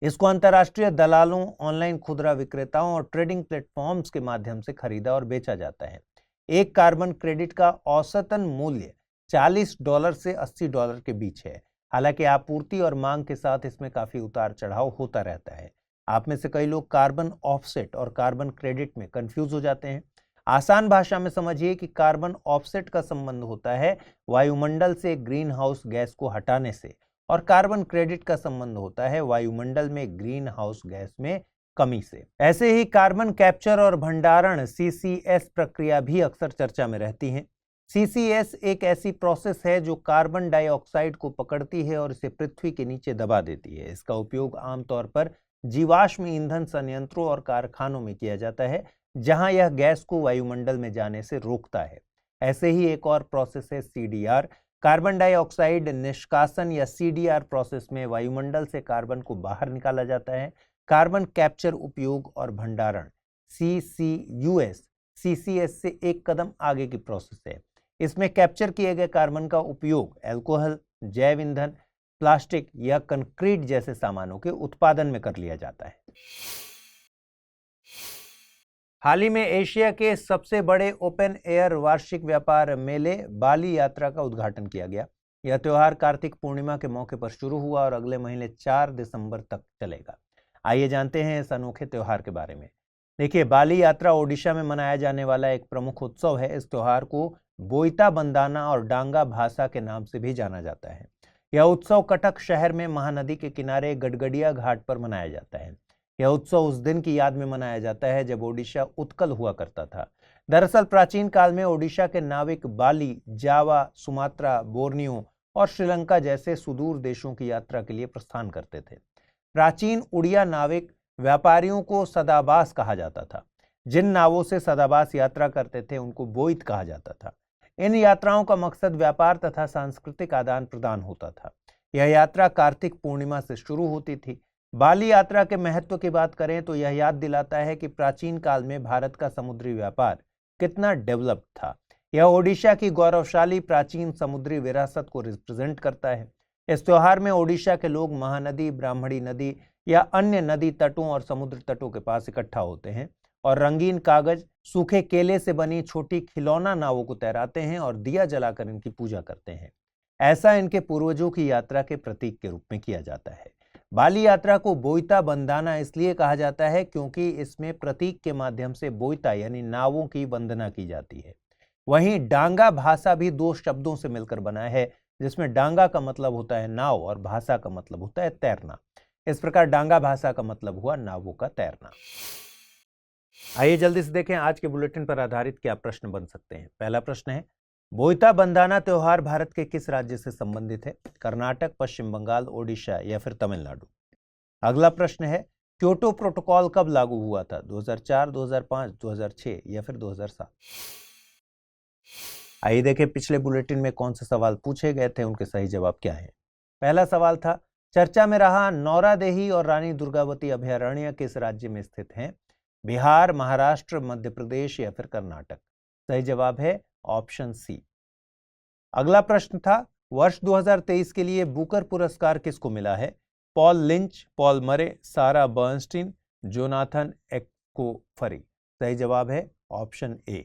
इसको अंतर्राष्ट्रीय दलालों, ऑनलाइन खुदरा विक्रेताओं और ट्रेडिंग प्लेटफॉर्म्स के माध्यम से खरीदा और बेचा जाता है। एक कार्बन क्रेडिट का औसतन मूल्य $40 से $80 के बीच है। हालांकि आपूर्ति और मांग के साथ इसमें काफी उतार चढ़ाव होता रहता है। आप में से कई लोग कार्बन ऑफसेट और कार्बन क्रेडिट में कंफ्यूज हो जाते हैं। आसान भाषा में समझिए कि कार्बन ऑफसेट का संबंध होता है वायुमंडल से ग्रीन हाउस गैस को हटाने से और कार्बन क्रेडिट का संबंध होता है वायुमंडल में ग्रीन हाउस गैस में कमी से। ऐसे ही कार्बन कैप्चर और भंडारण CCS प्रक्रिया भी अक्सर चर्चा में रहती है। CCS एक ऐसी प्रोसेस है जो कार्बन डाइऑक्साइड को पकड़ती है और इसे पृथ्वी के नीचे दबा देती है। इसका उपयोग आमतौर पर जीवाश्म ईंधन संयंत्रों और कारखानों में किया जाता है जहां यह गैस को वायुमंडल में जाने से रोकता है। ऐसे ही एक और प्रोसेस है CDR, कार्बन डाइऑक्साइड निष्कासन या CDR प्रोसेस में वायुमंडल से कार्बन को बाहर निकाला जाता है। कार्बन कैप्चर, उपयोग और भंडारण CCUS CCS से एक कदम आगे की प्रोसेस है। इसमें कैप्चर किए गए कार्बन का उपयोग अल्कोहल, जैव ईंधन, प्लास्टिक या कंक्रीट जैसे सामानों के उत्पादन में कर लिया जाता है। हाल ही में एशिया के सबसे बड़े ओपन एयर वार्षिक व्यापार मेले बाली यात्रा का उद्घाटन किया गया। यह त्योहार कार्तिक पूर्णिमा के मौके पर शुरू हुआ और अगले महीने 4 दिसंबर तक चलेगा। आइए जानते हैं इस अनोखे त्योहार के बारे में। देखिए, बाली यात्रा ओडिशा में मनाया जाने वाला एक प्रमुख उत्सव है। इस त्योहार को बोईता बंदाना और डांगा भाषा के नाम से भी जाना जाता है। यह उत्सव कटक शहर में महानदी के किनारे गडगडिया घाट पर मनाया जाता है। यह उत्सव उस दिन की याद में मनाया जाता है जब ओडिशा उत्कल हुआ करता था। दरअसल प्राचीन काल में ओडिशा के नाविक बाली, जावा, सुमात्रा, बोर्नियो और श्रीलंका जैसे सुदूर देशों की यात्रा के लिए प्रस्थान करते थे। प्राचीन उड़िया नाविक व्यापारियों को सदाबास कहा जाता था। जिन नावों से सदाबास यात्रा करते थे उनको बोईत कहा जाता था। इन यात्राओं का मकसद व्यापार तथा सांस्कृतिक आदान प्रदान होता था। यह यात्रा कार्तिक पूर्णिमा से शुरू होती थी। बाली यात्रा के महत्व की बात करें तो यह याद दिलाता है कि प्राचीन काल में भारत का समुद्री व्यापार कितना डेवलप्ड था। यह ओडिशा की गौरवशाली प्राचीन समुद्री विरासत को रिप्रेजेंट करता है। इस त्योहार में ओडिशा के लोग महानदी, ब्राह्मणी नदी या अन्य नदी तटों और समुद्र तटों के पास इकट्ठा होते हैं और रंगीन कागज, सूखे केले से बनी छोटी खिलौना नावों को तैराते हैं और दिया जलाकर इनकी पूजा करते हैं। ऐसा इनके पूर्वजों की यात्रा के प्रतीक के रूप में किया जाता है। बाली यात्रा को बोईता बंदाना इसलिए कहा जाता है क्योंकि इसमें प्रतीक के माध्यम से बोईता यानी नावों की वंदना की जाती है। वहीं डांगा भाषा भी 2 शब्दों से मिलकर बना है, जिसमें डांगा का मतलब होता है नाव और भाषा का मतलब होता है तैरना। इस प्रकार डांगा भाषा का मतलब हुआ नावों का तैरना। आइए जल्दी से देखें आज के बुलेटिन पर आधारित क्या प्रश्न बन सकते हैं। पहला प्रश्न है, बोईता बंदाना त्योहार भारत के किस राज्य से संबंधित है? कर्नाटक, पश्चिम बंगाल, ओडिशा या फिर तमिलनाडु? अगला प्रश्न है, क्योटो प्रोटोकॉल कब लागू हुआ था? 2004, 2005, 2006 या फिर 2007? आइए देखें पिछले बुलेटिन में कौन से सवाल पूछे गए थे, उनके सही जवाब क्या है। पहला सवाल था, चर्चा में रहा नौरादेही और रानी दुर्गावती अभयारण्य किस राज्य में स्थित हैं? बिहार, महाराष्ट्र, मध्य प्रदेश या फिर कर्नाटक? सही जवाब है ऑप्शन सी। अगला प्रश्न था, वर्ष 2023 के लिए बुकर पुरस्कार किसको मिला है? पॉल लिंच, पॉल मरे, सारा बर्नस्टीन, जोनाथन एक्कोफरी? सही जवाब है ऑप्शन ए।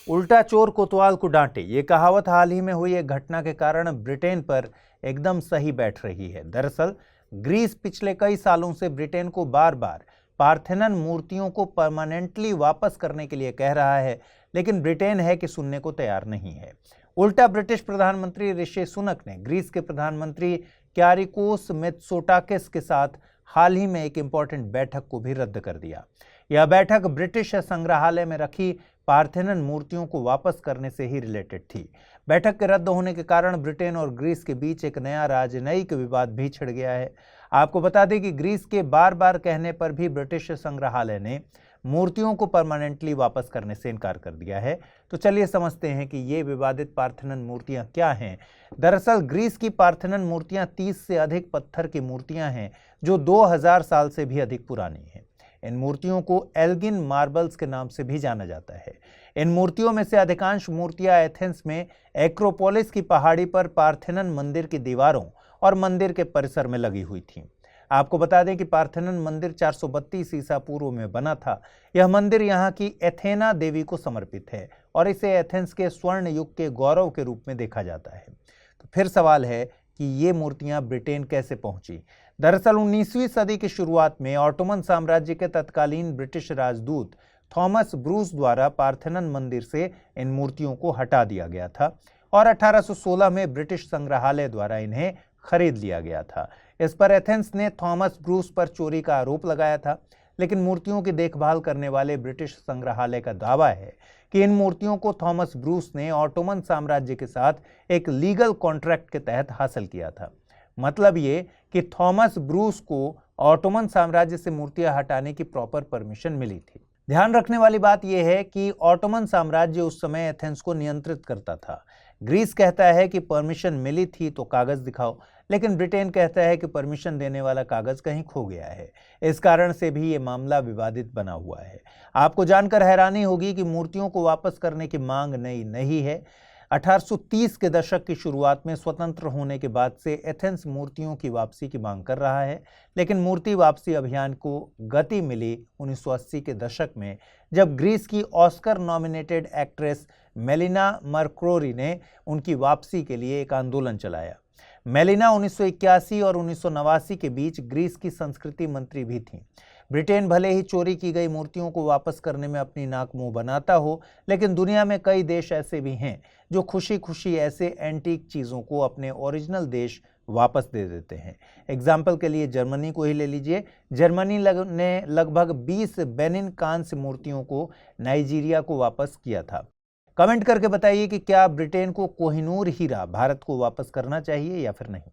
उल्टा चोर कोतवाल को डांटे, ये कहावत हाल ही में हुई एक घटना के कारण ब्रिटेन पर एकदम सही बैठ रही है। दरअसल ग्रीस पिछले कई सालों से ब्रिटेन को बार बार पार्थेनन मूर्तियों को परमानेंटली वापस करने के लिए कह रहा है, लेकिन ब्रिटेन है कि सुनने को तैयार नहीं है। उल्टा ब्रिटिश प्रधानमंत्री ऋषि सुनक ने ग्रीस के प्रधानमंत्री क्यारिकोस मित्सोटाकिस के साथ हाल ही में एक इंपॉर्टेंट बैठक को भी रद्द कर दिया। यह बैठक ब्रिटिश संग्रहालय में रखी पार्थेनन मूर्तियों को वापस करने से ही रिलेटेड थी। बैठक के रद्द होने के कारण ब्रिटेन और ग्रीस के बीच एक नया राजनयिक विवाद भी छिड़ गया है। आपको बता दें कि ग्रीस के बार बार कहने पर भी ब्रिटिश संग्रहालय ने मूर्तियों को परमानेंटली वापस करने से इनकार कर दिया है। तो चलिए समझते हैं कि ये विवादित पार्थेनन मूर्तियां क्या हैं। दरअसल ग्रीस की पार्थेनन मूर्तियां 30 से अधिक पत्थर की मूर्तियां हैं जो 2000 साल से भी अधिक पुरानी हैं। इन मूर्तियों को एल्गिन मार्बल्स के नाम से भी जाना जाता है। इन मूर्तियों में से अधिकांश मूर्तियां एथेंस में एक्रोपोलिस की पहाड़ी पर पार्थेनन मंदिर की दीवारों और मंदिर के परिसर में लगी हुई थीं। आपको बता दें कि पार्थेनन मंदिर 432 ईसा पूर्व में बना था। यह मंदिर यहाँ की एथेना देवी को समर्पित है और इसे एथेंस के स्वर्ण युग के गौरव के रूप में देखा जाता है। तो फिर सवाल है कि ये मूर्तियां ब्रिटेन कैसे पहुंची? दरअसल 19वीं सदी की शुरुआत में ऑटोमन साम्राज्य के तत्कालीन ब्रिटिश राजदूत थॉमस ब्रूस द्वारा पार्थेनन मंदिर से इन मूर्तियों को हटा दिया गया था और 1816 में ब्रिटिश संग्रहालय द्वारा इन्हें खरीद लिया गया था। इस पर एथेंस ने थॉमस ब्रूस पर चोरी का आरोप लगाया था, लेकिन मूर्तियों की देखभाल करने वाले ब्रिटिश संग्रहालय का दावा है कि इन मूर्तियों को थॉमस ब्रूस ने ऑटोमन साम्राज्य के साथ एक लीगल कॉन्ट्रैक्ट के तहत हासिल किया था। मतलब ये कि थॉमस ब्रूस को ऑटोमन साम्राज्य से मूर्तियां हटाने की प्रॉपर परमिशन मिली थी। ध्यान रखने वाली बात यह है कि ऑटोमन साम्राज्य उस समय एथेंस को नियंत्रित करता था। ग्रीस कहता है कि परमिशन मिली थी तो कागज दिखाओ, लेकिन ब्रिटेन कहता है कि परमिशन देने वाला कागज कहीं खो गया है। इस कारण से भी ये मामला विवादित बना हुआ है। आपको जानकर हैरानी होगी कि मूर्तियों को वापस करने की मांग नई नहीं है। 1830 के दशक की शुरुआत में स्वतंत्र होने के बाद से एथेंस मूर्तियों की वापसी की मांग कर रहा है, लेकिन मूर्ति वापसी अभियान को गति मिली 1980 के दशक में, जब ग्रीस की ऑस्कर नॉमिनेटेड एक्ट्रेस मेलिना मर्क्रोरी ने उनकी वापसी के लिए एक आंदोलन चलाया। मेलिना 1981 और 1989 के बीच ग्रीस की संस्कृति मंत्री भी थीं। ब्रिटेन भले ही चोरी की गई मूर्तियों को वापस करने में अपनी नाक मुंह बनाता हो, लेकिन दुनिया में कई देश ऐसे भी हैं जो खुशी खुशी ऐसे एंटीक चीज़ों को अपने ओरिजिनल देश वापस दे देते हैं। एग्जाम्पल के लिए जर्मनी को ही ले लीजिए। जर्मनी ने लगभग 20 बेनिन कांस्य मूर्तियों को नाइजीरिया को वापस किया था। कमेंट करके बताइए कि क्या ब्रिटेन को कोहिनूर हीरा भारत को वापस करना चाहिए या फिर नहीं।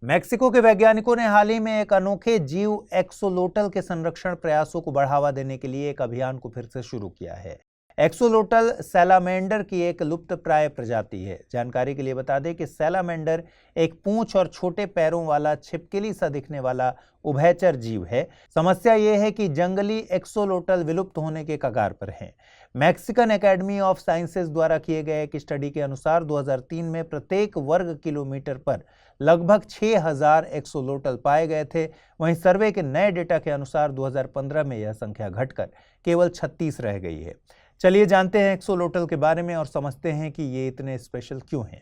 मेक्सिको के वैज्ञानिकों ने हाल ही में एक अनोखे जीव एक्सोलोटल के संरक्षण प्रयासों को बढ़ावा देने के लिए एक अभियान को फिर से शुरू किया है। एक्सोलोटल सैलामेंडर की एक लुप्तप्राय प्रजाति है। जानकारी के लिए बता दें कि सैलामेंडर एक पूंछ और छोटे पैरों वाला छिपकली सा दिखने वाला उभयचर जीव है। समस्या यह है कि जंगली एक्सोलोटल विलुप्त होने के कगार पर हैं। मैक्सिकन एकेडमी ऑफ साइंसेज द्वारा किए गए एक स्टडी के अनुसार 2003 में प्रत्येक वर्ग किलोमीटर पर लगभग 6000 एक्सोलोटल पाए गए थे। वहीं सर्वे के नए डेटा के अनुसार 2015 में यह संख्या घटकर केवल 36 रह गई है। चलिए जानते हैं एक्सोलोटल के बारे में और समझते हैं कि ये इतने स्पेशल क्यों हैं।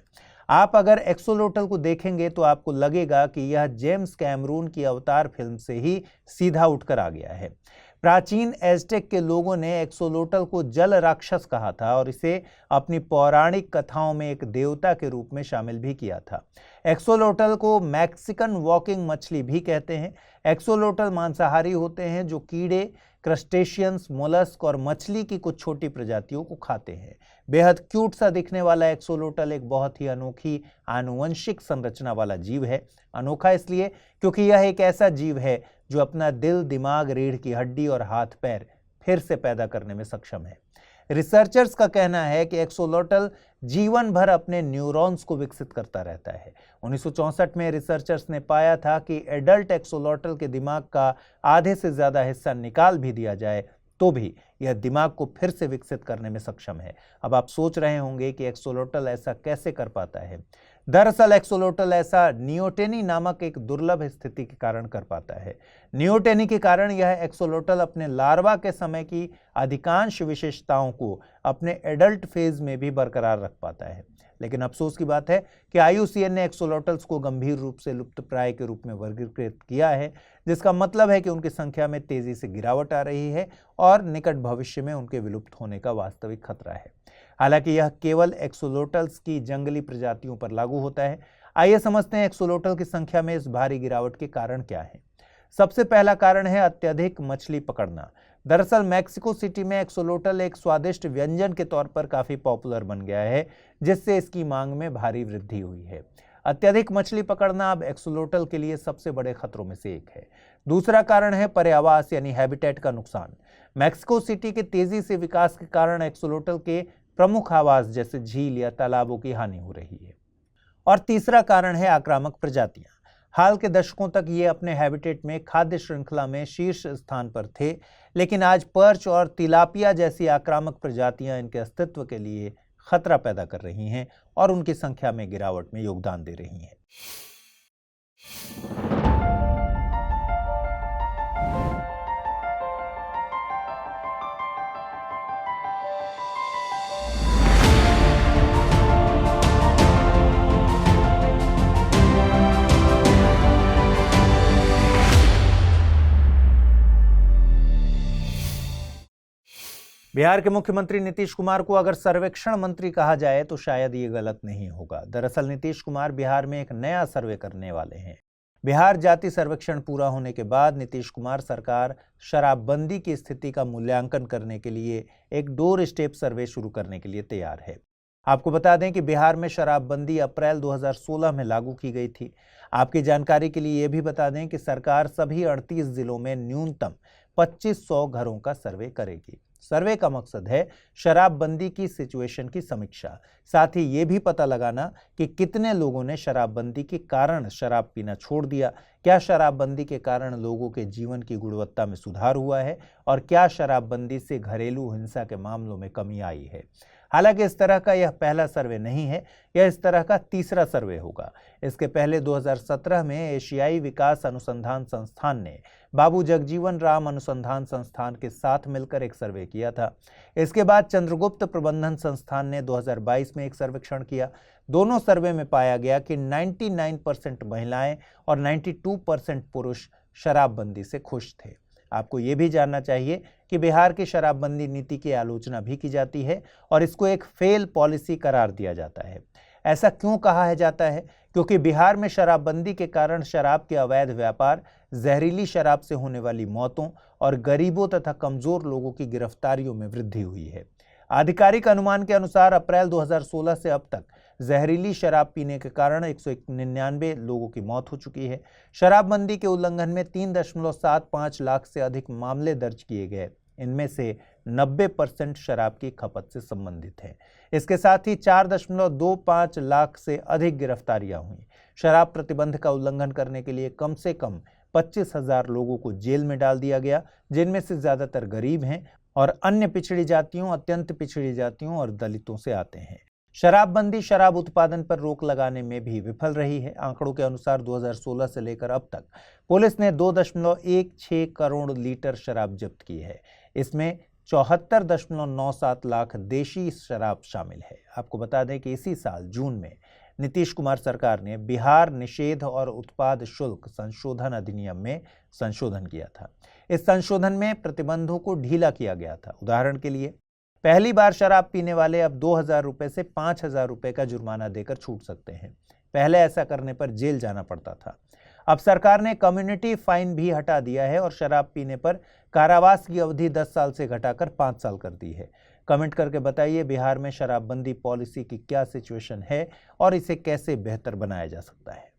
आप अगर एक्सोलोटल को देखेंगे तो आपको लगेगा कि यह जेम्स कैमरून की अवतार फिल्म से ही सीधा उठकर आ गया है। प्राचीन एज़टेक के लोगों ने एक्सोलोटल को जल राक्षस कहा था और इसे अपनी पौराणिक कथाओं में एक देवता के रूप में शामिल भी किया था। एक्सोलोटल को मैक्सिकन वॉकिंग मछली भी कहते हैं। एक्सोलोटल मांसाहारी होते हैं जो कीड़े, क्रस्टेशियंस, मोलस्क और मछली की कुछ छोटी प्रजातियों को खाते हैं। बेहद क्यूट सा दिखने वाला एक्सोलोटल एक बहुत ही अनोखी आनुवंशिक संरचना वाला जीव है। अनोखा इसलिए क्योंकि यह एक ऐसा जीव है जो अपना दिल, दिमाग, रीढ़ की हड्डी और हाथ पैर फिर से पैदा करने में सक्षम है। रिसर्चर्स का कहना है कि एक्सोलोटल जीवन भर अपने न्यूरॉन्स को विकसित करता रहता है। 1964 में रिसर्चर्स ने पाया था कि एडल्ट एक्सोलोटल के दिमाग का आधे से ज्यादा हिस्सा निकाल भी दिया जाए तो भी यह दिमाग को फिर से विकसित करने में सक्षम है। अब आप सोच रहे होंगे कि एक्सोलोटल ऐसा कैसे कर पाता है। दरअसल एक्सोलोटल ऐसा नियोटेनी नामक एक दुर्लभ स्थिति के कारण कर पाता है। नियोटेनी के कारण यह एक्सोलोटल अपने लार्वा के समय की अधिकांश विशेषताओं को अपने एडल्ट फेज में भी बरकरार रख पाता है। लेकिन अफसोस की बात है कि IUCN ने एक्सोलोटल्स को गंभीर रूप से लुप्तप्राय के रूप में वर्गीकृत किया है, जिसका मतलब है कि उनकी संख्या में तेजी से गिरावट आ रही है और निकट भविष्य में उनके विलुप्त होने का वास्तविक खतरा है। हालांकि यह केवल एक्सोलोटल्स की जंगली प्रजातियों पर लागू होता है। आइए समझते हैं एक्सोलोटल की संख्या में इस भारी गिरावट के कारण क्या है। सबसे पहला कारण है अत्यधिक मछली पकड़ना। दरअसल मैक्सिको सिटी में एक्सोलोटल एक स्वादिष्ट व्यंजन के तौर पर काफी पॉपुलर बन गया है, जिससे इसकी मांग में भारी वृद्धि हुई है। अत्यधिक मछली पकड़ना अब एक्सोलोटल के लिए सबसे बड़े खतरों में से एक है। दूसरा कारण है पर्यावास यानी हैबिटेट का नुकसान। मैक्सिको सिटी के तेजी से विकास के कारण एक्सोलोटल के प्रमुख आवास जैसे झील या तालाबों की हानि हो रही है। और तीसरा कारण है आक्रामक प्रजातियां। हाल के दशकों तक ये अपने हैबिटेट में खाद्य श्रृंखला में शीर्ष स्थान पर थे, लेकिन आज पर्च और तिलापिया जैसी आक्रामक प्रजातियां इनके अस्तित्व के लिए खतरा पैदा कर रही हैं और उनकी संख्या में गिरावट में योगदान दे रही हैं। बिहार के मुख्यमंत्री नीतीश कुमार को अगर सर्वेक्षण मंत्री कहा जाए तो शायद ये गलत नहीं होगा। दरअसल नीतीश कुमार बिहार में एक नया सर्वे करने वाले हैं। बिहार जाति सर्वेक्षण पूरा होने के बाद नीतीश कुमार सरकार शराबबंदी की स्थिति का मूल्यांकन करने के लिए एक डोर स्टेप सर्वे शुरू करने के लिए तैयार है। आपको बता दें कि बिहार में शराबबंदी अप्रैल 2016 में लागू की गई थी। आपकी जानकारी के लिए ये भी बता दें कि सरकार सभी 38 जिलों में न्यूनतम 2500 घरों का सर्वे करेगी। सर्वे का मकसद है शराबबंदी की सिचुएशन की समीक्षा, साथ ही ये भी पता लगाना कि कितने लोगों ने शराबबंदी के कारण शराब पीना छोड़ दिया, क्या शराबबंदी के कारण लोगों के जीवन की गुणवत्ता में सुधार हुआ है और क्या शराबबंदी से घरेलू हिंसा के मामलों में कमी आई है। हालांकि इस तरह का यह पहला सर्वे नहीं है, यह इस तरह का तीसरा सर्वे होगा। इसके पहले 2017 में एशियाई विकास अनुसंधान संस्थान ने बाबू जगजीवन राम अनुसंधान संस्थान के साथ मिलकर एक सर्वे किया था। इसके बाद चंद्रगुप्त प्रबंधन संस्थान ने 2022 में एक सर्वेक्षण किया। दोनों सर्वे में पाया गया कि 99% महिलाएं और 92% पुरुष शराबबंदी से खुश थे। आपको ये भी जानना चाहिए कि बिहार की शराबबंदी नीति की आलोचना भी की जाती है और इसको एक फेल पॉलिसी करार दिया जाता है। ऐसा क्यों कहा जाता है? क्योंकि बिहार में शराबबंदी के कारण शराब के अवैध व्यापार, जहरीली शराब से होने वाली मौतों और गरीबों तथा कमजोर लोगों की गिरफ्तारियों में वृद्धि हुई है। आधिकारिक अनुमान के अनुसार अप्रैल 2016 से अब तक जहरीली शराब पीने के कारण 199 लोगों की मौत हो चुकी है। शराबबंदी के उल्लंघन में 3.75 लाख से अधिक मामले दर्ज किए गए। इनमें से 90% शराब की खपत से संबंधित है। इसके साथ ही 4.25 लाख से अधिक गिरफ्तारियां हुई। शराब प्रतिबंध का उल्लंघन करने के लिए कम से कम 25,000 लोगों को जेल में डाल दिया गया, जिनमें से ज्यादातर गरीब हैं और अन्य पिछड़ी जातियों, अत्यंत पिछड़ी जातियों और दलितों से आते हैं। शराबबंदी शराब उत्पादन पर रोक लगाने में भी विफल रही है। आंकड़ों के अनुसार 2016 से लेकर अब तक पुलिस ने 2.16 करोड़ लीटर शराब जब्त की है। इसमें 74.97 लाख देशी शराब शामिल है। आपको बता दें कि इसी साल जून में नीतीश कुमार सरकार ने बिहार निषेध और उत्पाद शुल्क संशोधन अधिनियम में संशोधन किया था। इस संशोधन में प्रतिबंधों को ढीला किया गया था। उदाहरण के लिए पहली बार शराब पीने वाले अब 2,000 रुपये से 5,000 रुपये का जुर्माना देकर छूट सकते हैं। पहले ऐसा करने पर जेल जाना पड़ता था। अब सरकार ने कम्युनिटी फाइन भी हटा दिया है और शराब पीने पर कारावास की अवधि 10 साल से घटाकर 5 साल कर दी है। कमेंट करके बताइए बिहार में शराबबंदी पॉलिसी की क्या सिचुएशन है और इसे कैसे बेहतर बनाया जा सकता है।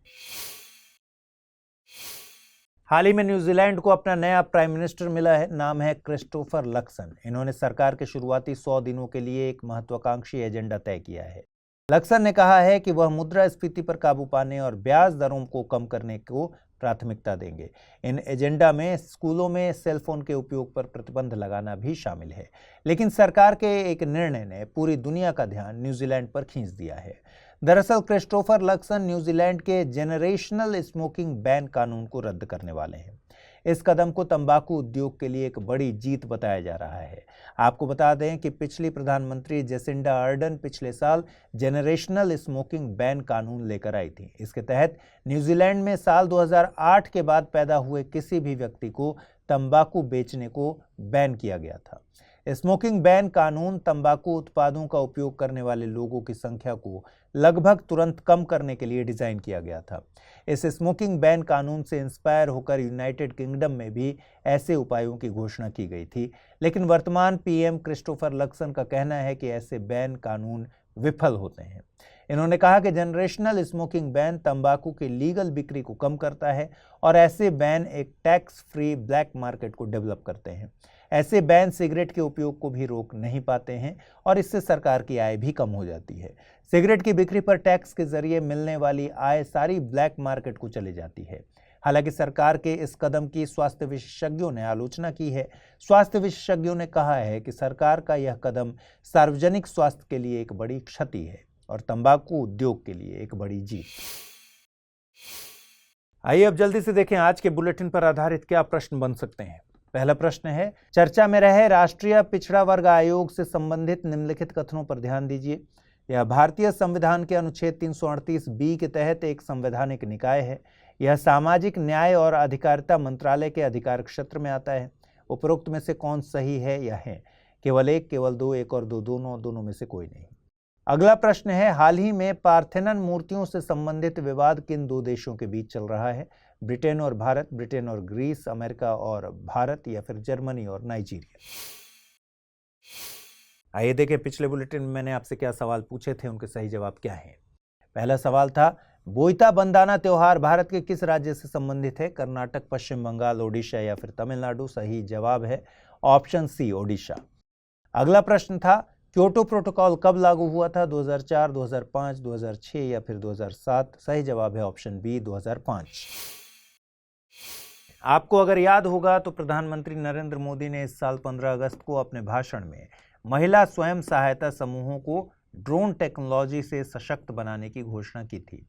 हाल ही में न्यूजीलैंड को अपना नया प्राइम मिनिस्टर मिला है। नाम है क्रिस्टोफर लक्सन। इन्होंने सरकार के शुरुआती 100 दिनों के लिए एक महत्वाकांक्षी एजेंडा तय किया है। लक्सन ने कहा है कि वह मुद्रास्फीति पर काबू पाने और ब्याज दरों को कम करने को प्राथमिकता देंगे। इन एजेंडा में स्कूलों में सेलफोन के उपयोग पर प्रतिबंध लगाना भी शामिल है। लेकिन सरकार के एक निर्णय ने पूरी दुनिया का ध्यान न्यूजीलैंड पर खींच दिया है। दरअसल क्रिस्टोफर लक्सन न्यूजीलैंड के जेनरेशनल स्मोकिंग बैन कानून को रद्द करने वाले हैं। इस कदम को तंबाकू उद्योग के लिए एक बड़ी जीत बताया जा रहा है। आपको बता दें कि पिछली प्रधानमंत्री जेसिंडा अर्डन पिछले साल जेनरेशनल स्मोकिंग बैन कानून लेकर आई थी। इसके तहत न्यूजीलैंड में साल 2008 के बाद पैदा हुए किसी भी व्यक्ति को तंबाकू बेचने को बैन किया गया था। स्मोकिंग बैन कानून तंबाकू उत्पादों का उपयोग करने वाले लोगों की संख्या को लगभग तुरंत कम करने के लिए डिजाइन किया गया था। इस स्मोकिंग बैन कानून से इंस्पायर होकर यूनाइटेड किंगडम में भी ऐसे उपायों की घोषणा की गई थी। लेकिन वर्तमान पीएम क्रिस्टोफर लक्सन का कहना है कि ऐसे बैन कानून विफल होते हैं। इन्होंने कहा कि जनरेशनल स्मोकिंग बैन तंबाकू की लीगल बिक्री को कम करता है और ऐसे बैन एक टैक्स फ्री ब्लैक मार्केट को डेवलप करते हैं। ऐसे बैन सिगरेट के उपयोग को भी रोक नहीं पाते हैं और इससे सरकार की आय भी कम हो जाती है। सिगरेट की बिक्री पर टैक्स के जरिए मिलने वाली आय सारी ब्लैक मार्केट को चली जाती है। हालांकि सरकार के इस कदम की स्वास्थ्य विशेषज्ञों ने आलोचना की है। स्वास्थ्य विशेषज्ञों ने कहा है कि सरकार का यह कदम सार्वजनिक स्वास्थ्य के लिए एक बड़ी क्षति है और तंबाकू उद्योग के लिए एक बड़ी जीत। आइए अब जल्दी से देखें आज के बुलेटिन पर आधारित क्या प्रश्न बन सकते हैं। पहला प्रश्न है, चर्चा में रहे राष्ट्रीय पिछड़ा वर्ग आयोग से संबंधित निम्नलिखित कथनों पर ध्यान दीजिए। यह भारतीय संविधान के अनुच्छेद 338 के तहत एक संवैधानिक निकाय है। यह सामाजिक न्याय और अधिकारिता मंत्रालय के अधिकार क्षेत्र में आता है। उपरोक्त में से कौन सही है या है? केवल एक, केवल दो, एक और दो, दोनों में से कोई नहीं। अगला प्रश्न है, हाल ही में पार्थेनन मूर्तियों से संबंधित विवाद किन दो देशों के बीच चल रहा है? ब्रिटेन और भारत, ब्रिटेन और ग्रीस, अमेरिका और भारत, या फिर जर्मनी और नाइजीरिया? आइए देखें पिछले बुलेटिन में मैंने आपसे क्या सवाल पूछे थे, उनके सही जवाब क्या हैं। पहला सवाल था, बोईता बंदाना त्योहार भारत के किस राज्य से संबंधित है? कर्नाटक, पश्चिम बंगाल, ओडिशा या फिर तमिलनाडु? सही जवाब है ऑप्शन सी, ओडिशा। अगला प्रश्न था, क्योटो प्रोटोकॉल कब लागू हुआ था? 2004, 2005, 2006 या फिर 2007? सही जवाब है ऑप्शन बी, 2005। आपको अगर याद होगा तो प्रधानमंत्री नरेंद्र मोदी ने इस साल 15 अगस्त को अपने भाषण में महिला स्वयं सहायता समूहों को ड्रोन टेक्नोलॉजी से सशक्त बनाने की घोषणा की थी।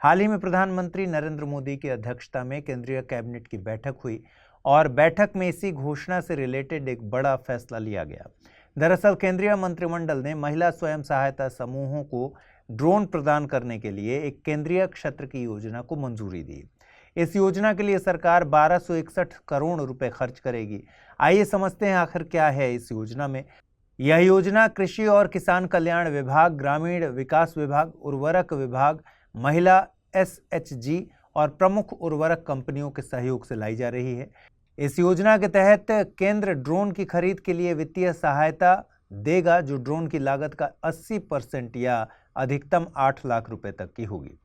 हाल ही में प्रधानमंत्री नरेंद्र मोदी की अध्यक्षता में केंद्रीय कैबिनेट की बैठक हुई और बैठक में इसी घोषणा से रिलेटेड एक बड़ा फैसला लिया गया। दरअसल केंद्रीय मंत्रिमंडल ने महिला स्वयं सहायता समूहों को ड्रोन प्रदान करने के लिए एक केंद्रीय क्षेत्र की योजना को मंजूरी दी। इस योजना के लिए सरकार 1261 करोड़ रुपए खर्च करेगी। आइए समझते हैं आखिर क्या है इस योजना में। यह योजना कृषि और किसान कल्याण विभाग, ग्रामीण विकास विभाग, उर्वरक विभाग, महिला SHG और प्रमुख उर्वरक कंपनियों के सहयोग से लाई जा रही है। इस योजना के तहत केंद्र ड्रोन की खरीद के लिए वित्तीय सहायता देगा, जो ड्रोन की लागत का 80% या अधिकतम 8 लाख रुपए तक की होगी।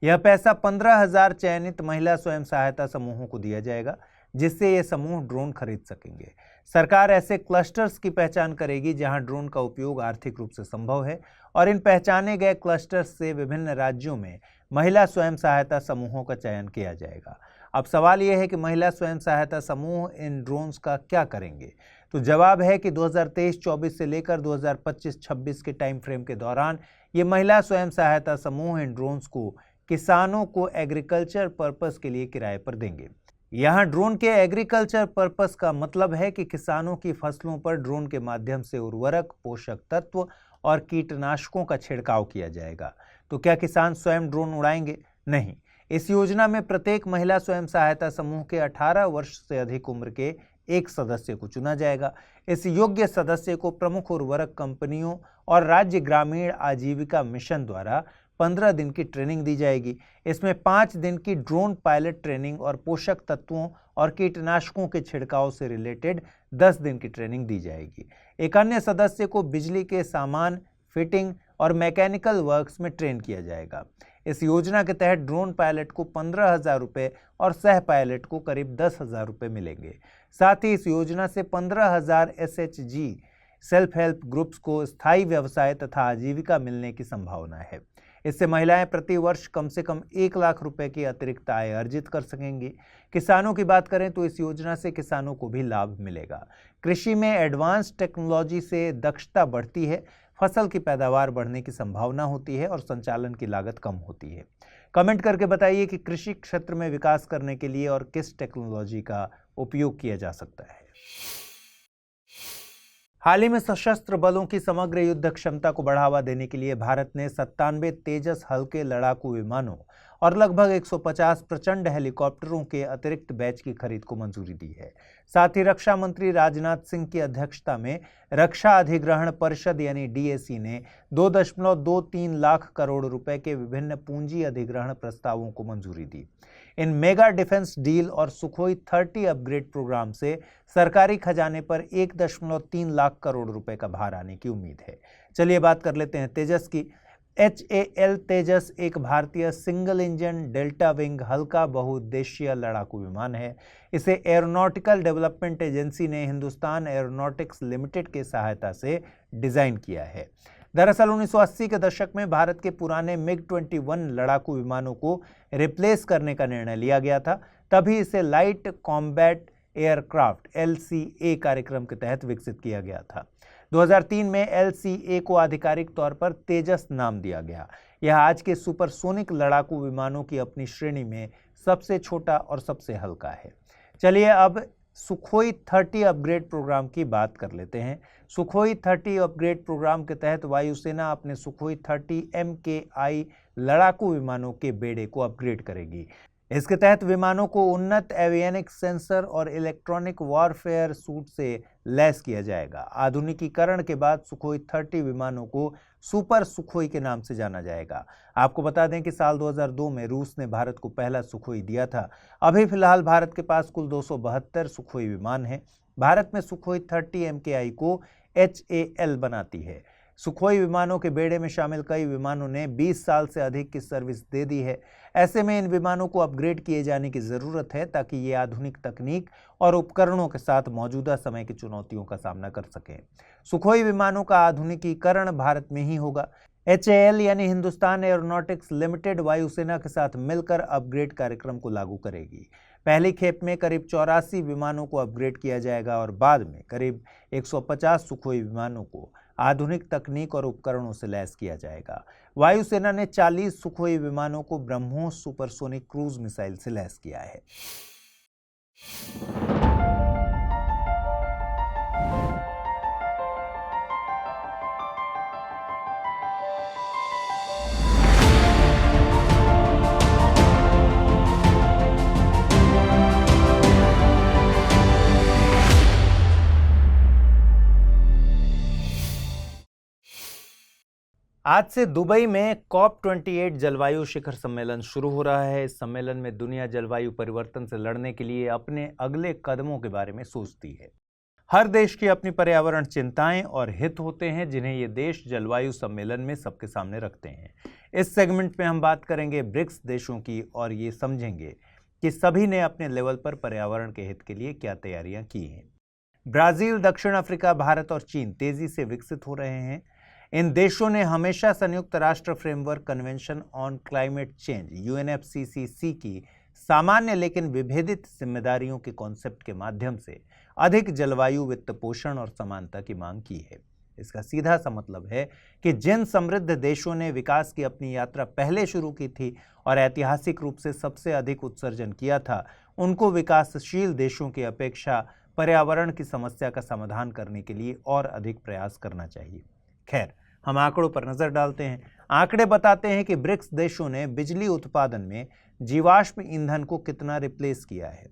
यह पैसा 15,000 चयनित महिला स्वयं सहायता समूहों को दिया जाएगा, जिससे ये समूह ड्रोन खरीद सकेंगे। सरकार ऐसे क्लस्टर्स की पहचान करेगी जहां ड्रोन का उपयोग आर्थिक रूप से संभव है और इन पहचाने गए क्लस्टर्स से विभिन्न राज्यों में महिला स्वयं सहायता समूहों का चयन किया जाएगा। अब सवाल यह है कि महिला स्वयं सहायता समूह इन ड्रोन्स का क्या करेंगे? तो जवाब है कि 2023-24 से लेकर 2025-26 के टाइम फ्रेम के दौरान ये महिला स्वयं सहायता समूह इन ड्रोन्स को किसानों को एग्रीकल्चर पर्पस के लिए किराए पर देंगे। यहाँ ड्रोन के एग्रीकल्चर पर्पस का मतलब है कि किसानों की फसलों पर ड्रोन के माध्यम से उर्वरक, पोषक तत्व और कीटनाशकों का छिड़काव किया जाएगा। तो क्या किसान स्वयं ड्रोन उड़ाएंगे? नहीं। इस योजना में प्रत्येक महिला स्वयं सहायता समूह के 18 वर्ष से अधिक उम्र के एक सदस्य को चुना जाएगा। इस योग्य सदस्य को प्रमुख उर्वरक कंपनियों और राज्य ग्रामीण आजीविका मिशन द्वारा 15 दिन की ट्रेनिंग दी जाएगी। इसमें 5 दिन की ड्रोन पायलट ट्रेनिंग और पोषक तत्वों और कीटनाशकों के छिड़काव से रिलेटेड 10 दिन की ट्रेनिंग दी जाएगी। एक अन्य सदस्य को बिजली के सामान, फिटिंग और मैकेनिकल वर्क्स में ट्रेन किया जाएगा। इस योजना के तहत ड्रोन पायलट को 15,000 रुपये और सह पायलट को करीब 10,000 रुपये मिलेंगे। साथ ही इस योजना से 15,000 SHG सेल्फ हेल्प ग्रुप्स को स्थायी व्यवसाय तथा आजीविका मिलने की संभावना है। इससे महिलाएं प्रति वर्ष कम से कम 1 लाख रुपए की अतिरिक्त आय अर्जित कर सकेंगी। किसानों की बात करें तो इस योजना से किसानों को भी लाभ मिलेगा। कृषि में एडवांस टेक्नोलॉजी से दक्षता बढ़ती है, फसल की पैदावार बढ़ने की संभावना होती है और संचालन की लागत कम होती है। कमेंट करके बताइए कि कृषि क्षेत्र में विकास करने के लिए और किस टेक्नोलॉजी का उपयोग किया जा सकता है। हाल ही में सशस्त्र बलों की समग्र युद्ध क्षमता को बढ़ावा देने के लिए भारत ने 97 तेजस हल्के लड़ाकू विमानों और लगभग 150 प्रचंड हेलीकॉप्टरों के अतिरिक्त बैच की खरीद को मंजूरी दी है। साथ ही रक्षा मंत्री राजनाथ सिंह की अध्यक्षता में रक्षा अधिग्रहण परिषद यानी DAC ने 2.23 लाख करोड़ रुपए के विभिन्न पूंजी अधिग्रहण प्रस्तावों को मंजूरी दी। इन मेगा डिफेंस डील और सुखोई 30 अपग्रेड प्रोग्राम से सरकारी खजाने पर 1.3 लाख करोड़ रुपए का भार आने की उम्मीद है। चलिए बात कर लेते हैं तेजस की। HAL तेजस एक भारतीय सिंगल इंजन डेल्टा विंग हल्का बहुउद्देशीय लड़ाकू विमान है। इसे एरोनॉटिकल डेवलपमेंट एजेंसी ने हिंदुस्तान एरोनॉटिक्स लिमिटेड के सहायता से डिजाइन किया है। दरअसल 1980 के दशक में भारत के पुराने MiG-21 लड़ाकू विमानों को रिप्लेस करने का निर्णय लिया गया था। तभी इसे लाइट कॉम्बैट एयरक्राफ्ट LCA कार्यक्रम के तहत विकसित किया गया था। 2003 में LCA को आधिकारिक तौर पर तेजस नाम दिया गया। यह आज के सुपरसोनिक लड़ाकू विमानों की अपनी श्रेणी में सबसे छोटा और सबसे हल्का है। चलिए अब सुखोई 30 अपग्रेड प्रोग्राम की बात कर लेते हैं। सुखोई 30 अपग्रेड प्रोग्राम के तहत वायुसेना अपने सुखोई 30 MKI लड़ाकू विमानों के बेड़े को अपग्रेड करेगी। इसके तहत विमानों को उन्नत एवियनिक सेंसर और इलेक्ट्रॉनिक वॉरफेयर सूट से लैस किया जाएगा। आधुनिकीकरण के बाद सुखोई 30 विमानों को सुपर सुखोई के नाम से जाना जाएगा। आपको बता दें कि साल 2002 में रूस ने भारत को पहला सुखोई दिया था। अभी फिलहाल भारत के पास कुल 272 सुखोई विमान हैं। भारत में सुखोई 30 MKI को HAL बनाती है। सुखोई विमानों के बेड़े में शामिल कई विमानों ने 20 साल से अधिक की सर्विस दे दी है। ऐसे में इन विमानों को अपग्रेड किए जाने की ज़रूरत है ताकि ये आधुनिक तकनीक और उपकरणों के साथ मौजूदा समय की चुनौतियों का सामना कर सकें। सुखोई विमानों का आधुनिकीकरण भारत में ही होगा। HAL यानी हिंदुस्तान एरोनॉटिक्स लिमिटेड वायुसेना के साथ मिलकर अपग्रेड कार्यक्रम को लागू करेगी। पहली खेप में करीब 84 विमानों को अपग्रेड किया जाएगा और बाद में करीब 150 सुखोई विमानों को आधुनिक तकनीक और उपकरणों से लैस किया जाएगा। वायुसेना ने 40 सुखोई विमानों को ब्रह्मोस सुपरसोनिक क्रूज मिसाइल से लैस किया है। आज से दुबई में COP28 जलवायु शिखर सम्मेलन शुरू हो रहा है। इस सम्मेलन में दुनिया जलवायु परिवर्तन से लड़ने के लिए अपने अगले कदमों के बारे में सोचती है। हर देश की अपनी पर्यावरण चिंताएं और हित होते हैं जिन्हें ये देश जलवायु सम्मेलन में सबके सामने रखते हैं। इस सेगमेंट में हम बात करेंगे ब्रिक्स देशों की और ये समझेंगे कि सभी ने अपने लेवल पर पर्यावरण के हित के लिए क्या तैयारियां की हैं। ब्राजील, दक्षिण अफ्रीका, भारत और चीन तेजी से विकसित हो रहे हैं। इन देशों ने हमेशा संयुक्त राष्ट्र framework convention on climate change UNFCCC की सामान्य लेकिन विभेदित जिम्मेदारियों के कॉन्सेप्ट के माध्यम से अधिक जलवायु वित्त पोषण और समानता की मांग की है। इसका सीधा सा मतलब है कि जिन समृद्ध देशों ने विकास की अपनी यात्रा पहले शुरू की थी और ऐतिहासिक रूप से सबसे अधिक उत्सर्जन किया था, उनको विकासशील देशों की अपेक्षा पर्यावरण की समस्या का समाधान करने के लिए और अधिक प्रयास करना चाहिए। खैर, हम आंकड़ों पर नजर डालते हैं। आंकड़े बताते हैं कि ब्रिक्स देशों ने बिजली उत्पादन में जीवाश्म ईंधन को कितना रिप्लेस किया है।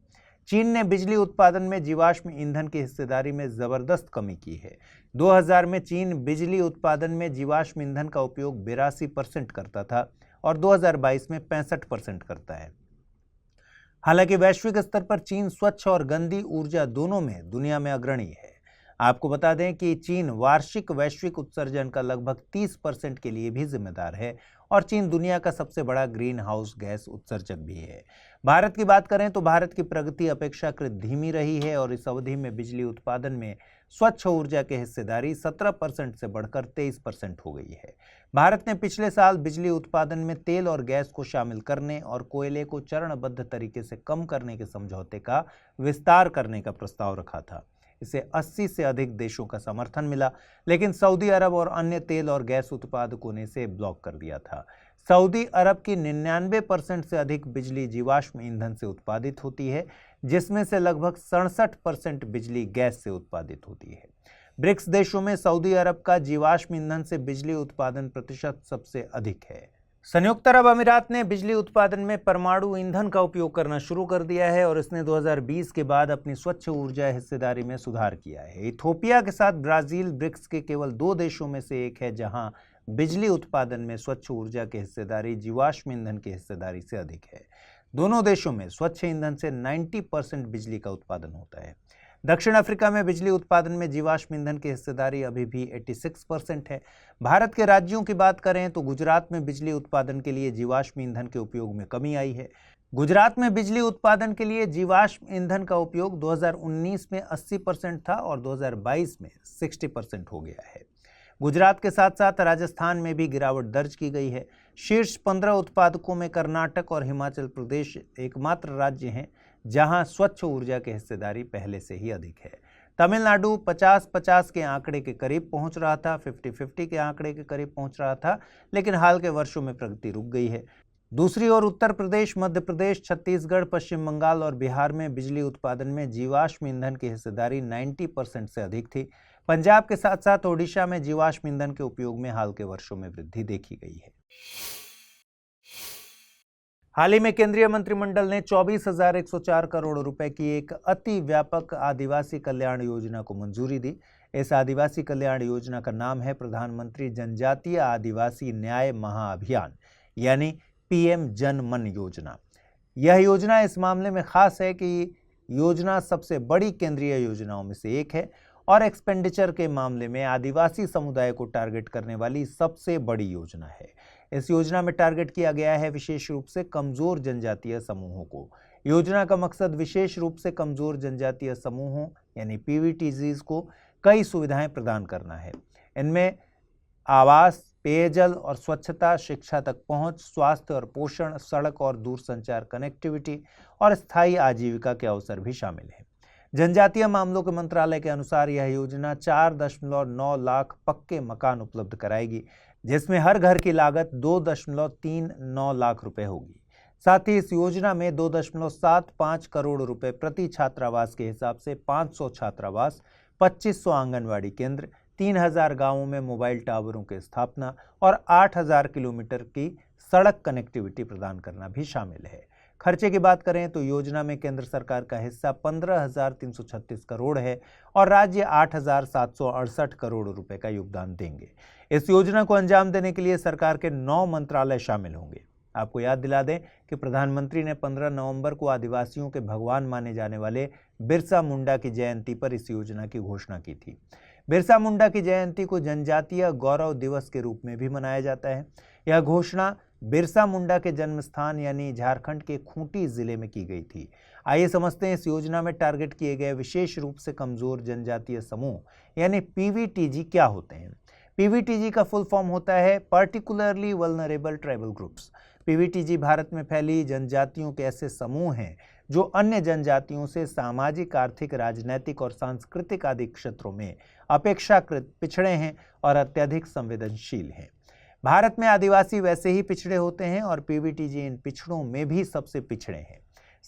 चीन ने बिजली उत्पादन में जीवाश्म ईंधन की हिस्सेदारी में जबरदस्त कमी की है। 2000 में चीन बिजली उत्पादन में जीवाश्म ईंधन का उपयोग 82% करता था और 2022 में 65% करता है। हालांकि वैश्विक स्तर पर चीन स्वच्छ और गंदी ऊर्जा दोनों में दुनिया में अग्रणी है। आपको बता दें कि चीन वार्षिक वैश्विक उत्सर्जन का लगभग 30% के लिए भी जिम्मेदार है और चीन दुनिया का सबसे बड़ा ग्रीन हाउस गैस उत्सर्जक भी है। भारत की बात करें तो भारत की प्रगति अपेक्षाकृत धीमी रही है और इस अवधि में बिजली उत्पादन में स्वच्छ ऊर्जा की हिस्सेदारी 17% से बढ़कर 23% हो गई है। भारत ने पिछले साल बिजली उत्पादन में तेल और गैस को शामिल करने और कोयले को चरणबद्ध तरीके से कम करने के समझौते का विस्तार करने का प्रस्ताव रखा था। इसे 80 से अधिक देशों का समर्थन मिला, लेकिन सऊदी अरब और अन्य तेल और गैस उत्पादकों ने इसे ब्लॉक कर दिया था। सऊदी अरब की 99% से अधिक बिजली जीवाश्म ईंधन से उत्पादित होती है, जिसमें से लगभग 67% बिजली गैस से उत्पादित होती है। ब्रिक्स देशों में सऊदी अरब का जीवाश्म ईंधन से बिजली उत्पादन प्रतिशत सबसे अधिक है। संयुक्त अरब अमीरात ने बिजली उत्पादन में परमाणु ईंधन का उपयोग करना शुरू कर दिया है और इसने 2020 के बाद अपनी स्वच्छ ऊर्जा हिस्सेदारी में सुधार किया है। इथोपिया के साथ ब्राजील ब्रिक्स के केवल 2 देशों में से एक है जहां बिजली उत्पादन में स्वच्छ ऊर्जा की हिस्सेदारी जीवाश्म ईंधन की हिस्सेदारी से अधिक है। दोनों देशों में स्वच्छ ईंधन से 90% बिजली का उत्पादन होता है। दक्षिण अफ्रीका में बिजली उत्पादन में जीवाश्म ईंधन की हिस्सेदारी अभी भी 86% है। भारत के राज्यों की बात करें तो गुजरात में बिजली उत्पादन के लिए जीवाश्म ईंधन के उपयोग में कमी आई है। गुजरात में बिजली उत्पादन के लिए जीवाश्म ईंधन का उपयोग 2019 में 80% था और 2022 में 60% हो गया है। गुजरात के साथ साथ राजस्थान में भी गिरावट दर्ज की गई है। शीर्ष 15 उत्पादकों में कर्नाटक और हिमाचल प्रदेश एकमात्र राज्य हैं जहां स्वच्छ ऊर्जा की हिस्सेदारी पहले से ही अधिक है। तमिलनाडु 50-50 के आंकड़े के करीब पहुंच रहा था, 50-50 के आंकड़े के करीब पहुंच रहा था, लेकिन हाल के वर्षों में प्रगति रुक गई है। दूसरी ओर उत्तर प्रदेश, मध्य प्रदेश, छत्तीसगढ़, पश्चिम बंगाल और बिहार में बिजली उत्पादन में जीवाश्म ईंधन की हिस्सेदारी 90% से अधिक थी। पंजाब के साथ साथ ओडिशा में जीवाश्म ईंधन के उपयोग में हाल के वर्षों में वृद्धि देखी गई है। हाल ही में केंद्रीय मंत्रिमंडल ने 24,104 करोड़ रुपए की एक अति व्यापक आदिवासी कल्याण योजना को मंजूरी दी। इस आदिवासी कल्याण योजना का नाम है प्रधानमंत्री जनजातीय आदिवासी न्याय महाअभियान यानी PM जन मन योजना। यह योजना इस मामले में खास है कि योजना सबसे बड़ी केंद्रीय योजनाओं में से एक है और एक्सपेंडिचर के मामले में आदिवासी समुदाय को टारगेट करने वाली सबसे बड़ी योजना है। इस योजना में टारगेट किया गया है विशेष रूप से कमजोर जनजातीय समूहों को। योजना का मकसद विशेष रूप से कमजोर जनजातीय समूहों यानी PVTGs को कई सुविधाएं प्रदान करना है। इनमें आवास, पेयजल और स्वच्छता, शिक्षा तक पहुंच, स्वास्थ्य और पोषण, सड़क और दूरसंचार कनेक्टिविटी और स्थायी आजीविका के अवसर भी शामिल हैं। जनजातीय मामलों के मंत्रालय के अनुसार यह योजना 4.9 लाख पक्के मकान उपलब्ध कराएगी, जिसमें हर घर की लागत 2.39 लाख रुपए होगी। साथ ही इस योजना में 2.75 करोड़ रुपए प्रति छात्रावास के हिसाब से 500 छात्रावास, 2500 आंगनवाड़ी केंद्र, 3000 गांवों में मोबाइल टावरों की स्थापना और 8000 किलोमीटर की सड़क कनेक्टिविटी प्रदान करना भी शामिल है। खर्चे की बात करें तो योजना में केंद्र सरकार का हिस्सा 15,336 करोड़ है और राज्य 8,768 करोड़ रुपए का योगदान देंगे। इस योजना को अंजाम देने के लिए सरकार के 9 मंत्रालय शामिल होंगे। आपको याद दिला दें कि प्रधानमंत्री ने 15 नवंबर को आदिवासियों के भगवान माने जाने वाले बिरसा मुंडा की जयंती पर इस योजना की घोषणा की थी। बिरसा मुंडा की जयंती को जनजातीय गौरव दिवस के रूप में भी मनाया जाता है। यह घोषणा बिरसा मुंडा के जन्म स्थान यानी झारखंड के खूंटी जिले में की गई थी। आइए समझते हैं इस योजना में टारगेट किए गए विशेष रूप से कमजोर जनजातीय समूह यानी पीवीटीजी क्या होते हैं। पीवीटीजी का फुल फॉर्म होता है particularly vulnerable tribal groups. PVTG Bharat में फैली जनजातियों के ऐसे समूह हैं जो अन्य जनजातियों से सामाजिक, आर्थिक, राजनैतिक और सांस्कृतिक आदि क्षेत्रों में अपेक्षाकृत पिछड़े हैं और अत्यधिक संवेदनशील हैं। भारत में आदिवासी वैसे ही पिछड़े होते हैं और पीवीटीजी इन पिछड़ों में भी सबसे पिछड़े हैं।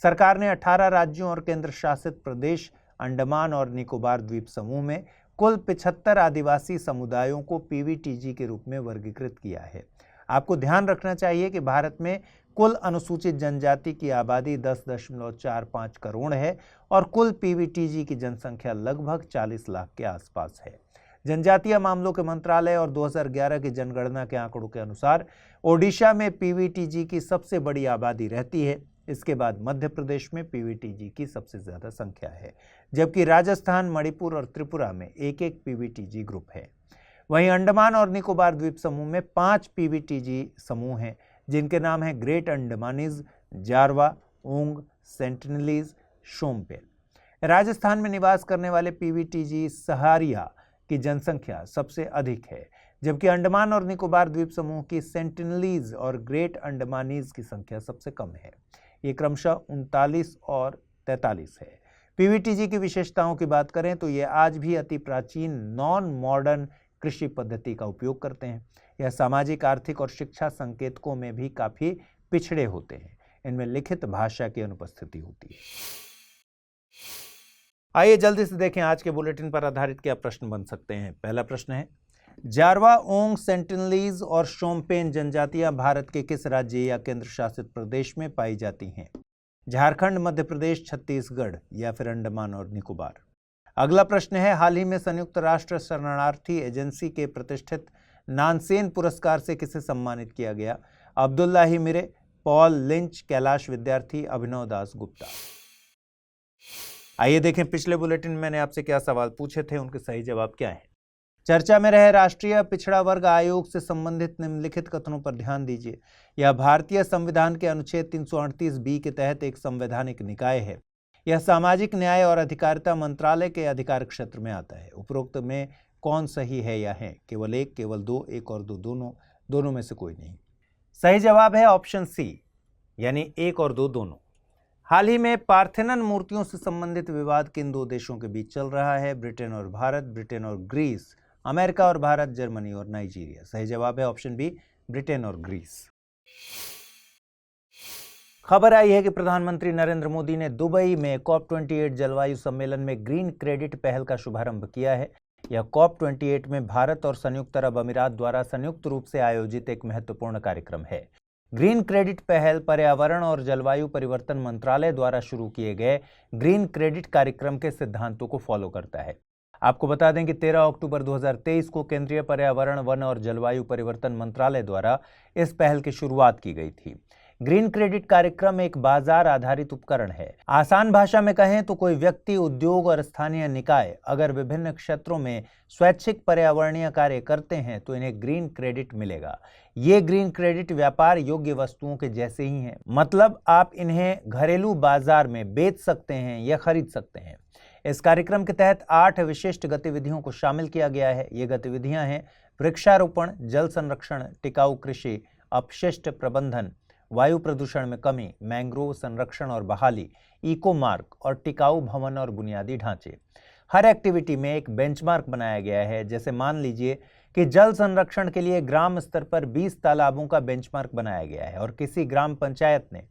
सरकार ने 18 राज्यों और केंद्र शासित प्रदेश, अंडमान और निकोबार द्वीप समूह में कुल 75 आदिवासी समुदायों को पीवीटीजी के रूप में वर्गीकृत किया है। आपको ध्यान रखना चाहिए कि भारत में कुल अनुसूचित जनजाति की आबादी 10.45 करोड़ है और कुल पीवीटीजी की जनसंख्या लगभग 40 लाख के आसपास है। जनजातीय मामलों के मंत्रालय और 2011 की जनगणना के आंकड़ों के अनुसार ओडिशा में पीवीटीजी की सबसे बड़ी आबादी रहती है। इसके बाद मध्य प्रदेश में पीवीटीजी की सबसे ज्यादा संख्या है, जबकि राजस्थान, मणिपुर और त्रिपुरा में एक एक पीवीटीजी ग्रुप है। वहीं अंडमान और निकोबार द्वीप समूह में 5 पीवीटीजी समूह हैं, जिनके नाम हैं ग्रेट अंडमानीज, जारवा, ओंग, सेंटिनलीज, शोम्पेन। राजस्थान में निवास करने वाले पीवीटीजी सहारिया की जनसंख्या सबसे अधिक है, जबकि अंडमान और निकोबार द्वीप समूह की सेंटिनलीज और ग्रेट अंडमानीज की संख्या सबसे कम है। ये क्रमशः 39 और 43 है। पीवीटीजी की विशेषताओं की बात करें तो ये आज भी अति प्राचीन नॉन मॉडर्न कृषि पद्धति का उपयोग करते हैं। यह सामाजिक, आर्थिक और शिक्षा संकेतकों में भी काफी पिछड़े होते हैं। इनमें लिखित भाषा की अनुपस्थिति होती है। आइए जल्दी से देखें आज के बुलेटिन पर आधारित क्या प्रश्न बन सकते हैं। पहला प्रश्न है, जारवा, ओंग, सेंटिनलीज और शोम्पेन जनजातियां भारत के किस राज्य या केंद्र शासित प्रदेश में पाई जाती हैं? झारखंड, मध्य प्रदेश, छत्तीसगढ़ या फिर अंडमान और निकोबार। अगला प्रश्न है, हाल ही में संयुक्त राष्ट्र शरणार्थी एजेंसी के प्रतिष्ठित नानसेन पुरस्कार से किसे सम्मानित किया गया? अब्दुल्ला ही मिरे, पॉल लिंच, कैलाश विद्यार्थी, अभिनव दास गुप्ता। आइए देखें पिछले बुलेटिन में मैंने आपसे क्या सवाल पूछे थे, उनके सही जवाब क्या है। चर्चा में रहे राष्ट्रीय पिछड़ा वर्ग आयोग से संबंधित निम्नलिखित कथनों पर ध्यान दीजिए। यह भारतीय संविधान के अनुच्छेद 338 के तहत एक संवैधानिक निकाय है। यह सामाजिक न्याय और अधिकारिता मंत्रालय के अधिकार क्षेत्र में आता है। उपरोक्त में कौन सही है या है? केवल एक, केवल दो, एक और दो, दोनों में से कोई नहीं। सही जवाब है ऑप्शन सी, यानी एक और दो, दोनों। हाल ही में पार्थेनन मूर्तियों से संबंधित विवाद किन दो देशों के बीच चल रहा है? ब्रिटेन और भारत, ब्रिटेन और ग्रीस, अमेरिका और भारत, जर्मनी और नाइजीरिया। सही जवाब है ऑप्शन बी, ब्रिटेन और ग्रीस। खबर आई है कि प्रधानमंत्री नरेंद्र मोदी ने दुबई में COP28 जलवायु सम्मेलन में ग्रीन क्रेडिट पहल का शुभारंभ किया है। यह COP28 में भारत और संयुक्त अरब अमीरात द्वारा संयुक्त रूप से आयोजित एक महत्वपूर्ण कार्यक्रम है। ग्रीन क्रेडिट पहल पर्यावरण और जलवायु परिवर्तन मंत्रालय द्वारा शुरू किए गए ग्रीन क्रेडिट कार्यक्रम के सिद्धांतों को फॉलो करता है। आपको बता दें कि 13 अक्टूबर 2023 को केंद्रीय पर्यावरण, वन और जलवायु परिवर्तन मंत्रालय द्वारा इस पहल की शुरुआत की गई थी। ग्रीन क्रेडिट कार्यक्रम एक बाजार आधारित उपकरण है। आसान भाषा में कहें तो कोई व्यक्ति, उद्योग और स्थानीय निकाय अगर विभिन्न क्षेत्रों में स्वैच्छिक पर्यावरणीय कार्य करते हैं तो इन्हें ग्रीन क्रेडिट मिलेगा। ये ग्रीन क्रेडिट व्यापार योग्य वस्तुओं के जैसे ही हैं, मतलब आप इन्हें घरेलू बाजार में बेच सकते हैं या खरीद सकते हैं। इस कार्यक्रम के तहत 8 विशिष्ट गतिविधियों को शामिल किया गया है। ये गतिविधियां हैं वृक्षारोपण, जल संरक्षण, टिकाऊ कृषि, अपशिष्ट प्रबंधन, वायु प्रदूषण में कमी, मैंग्रोव संरक्षण और बहाली, इको मार्क और टिकाऊ भवन और बुनियादी ढांचे। हर एक्टिविटी में एक बेंचमार्क बनाया गया है। जैसे मान लीजिए कि जल संरक्षण के लिए ग्राम स्तर पर 20 तालाबों का बेंचमार्क बनाया गया है और किसी ग्राम पंचायत ने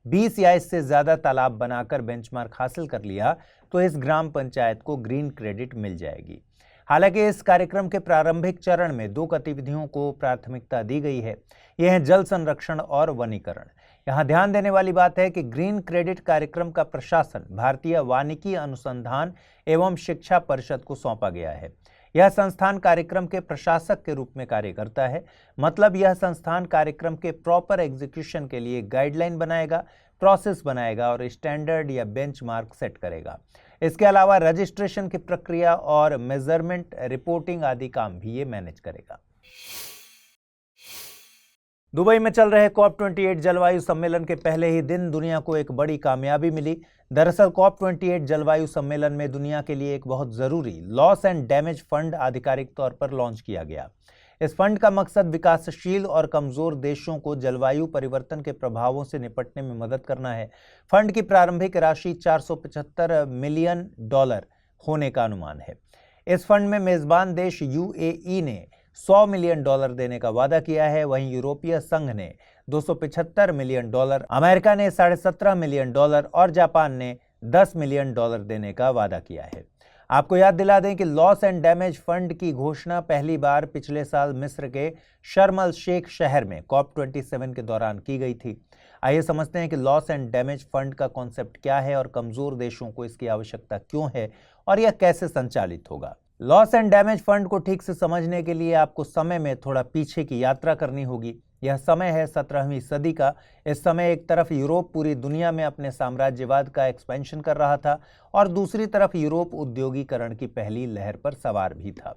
20 या इससे ज्यादा तालाब बनाकर बेंचमार्क हासिल कर लिया तो इस ग्राम पंचायत को ग्रीन क्रेडिट मिल जाएगी। हालांकि इस कार्यक्रम के प्रारंभिक चरण में 2 गतिविधियों को प्राथमिकता दी गई है। यह है जल संरक्षण और वनीकरण। यहाँ ध्यान देने वाली बात है कि ग्रीन क्रेडिट कार्यक्रम का प्रशासन भारतीय वानिकी अनुसंधान एवं शिक्षा परिषद को सौंपा गया है। यह संस्थान कार्यक्रम के प्रशासक के रूप में कार्य करता है। मतलब यह संस्थान कार्यक्रम के प्रॉपर एग्जीक्यूशन के लिए गाइडलाइन बनाएगा, प्रोसेस बनाएगा और स्टैंडर्ड या बेंचमार्क सेट करेगा। इसके अलावा रजिस्ट्रेशन की प्रक्रिया और मेजरमेंट, रिपोर्टिंग आदि काम भी ये मैनेज करेगा। दुबई में चल रहे COP28 जलवायु सम्मेलन के पहले ही दिन दुनिया को एक बड़ी कामयाबी मिली। दरअसल COP28 जलवायु सम्मेलन में दुनिया के लिए एक बहुत जरूरी लॉस एंड डैमेज फंड आधिकारिक तौर पर लॉन्च किया गया। इस फंड का मकसद विकासशील और कमजोर देशों को जलवायु परिवर्तन के प्रभावों से निपटने में मदद करना है। फंड की प्रारंभिक राशि $475 मिलियन होने का अनुमान है। इस फंड में मेजबान देश UAE ने $100 मिलियन देने का वादा किया है। वहीं यूरोपीय संघ ने $275 मिलियन, अमेरिका ने $17.5 मिलियन और जापान ने $10 मिलियन देने का वादा किया है। आपको याद दिला दें कि लॉस एंड डैमेज फंड की घोषणा पहली बार पिछले साल मिस्र के शर्म अल शेख शहर में COP27 के दौरान की गई थी। आइए समझते हैं कि लॉस एंड डैमेज फंड का कॉन्सेप्ट क्या है और कमजोर देशों को इसकी आवश्यकता क्यों है और यह कैसे संचालित होगा। लॉस एंड डैमेज फंड को ठीक से समझने के लिए आपको समय में थोड़ा पीछे की यात्रा करनी होगी। यह समय है 17वीं सदी का। इस समय एक तरफ यूरोप पूरी दुनिया में अपने साम्राज्यवाद का एक्सपेंशन कर रहा था और दूसरी तरफ यूरोप उद्योगीकरण की पहली लहर पर सवार भी था।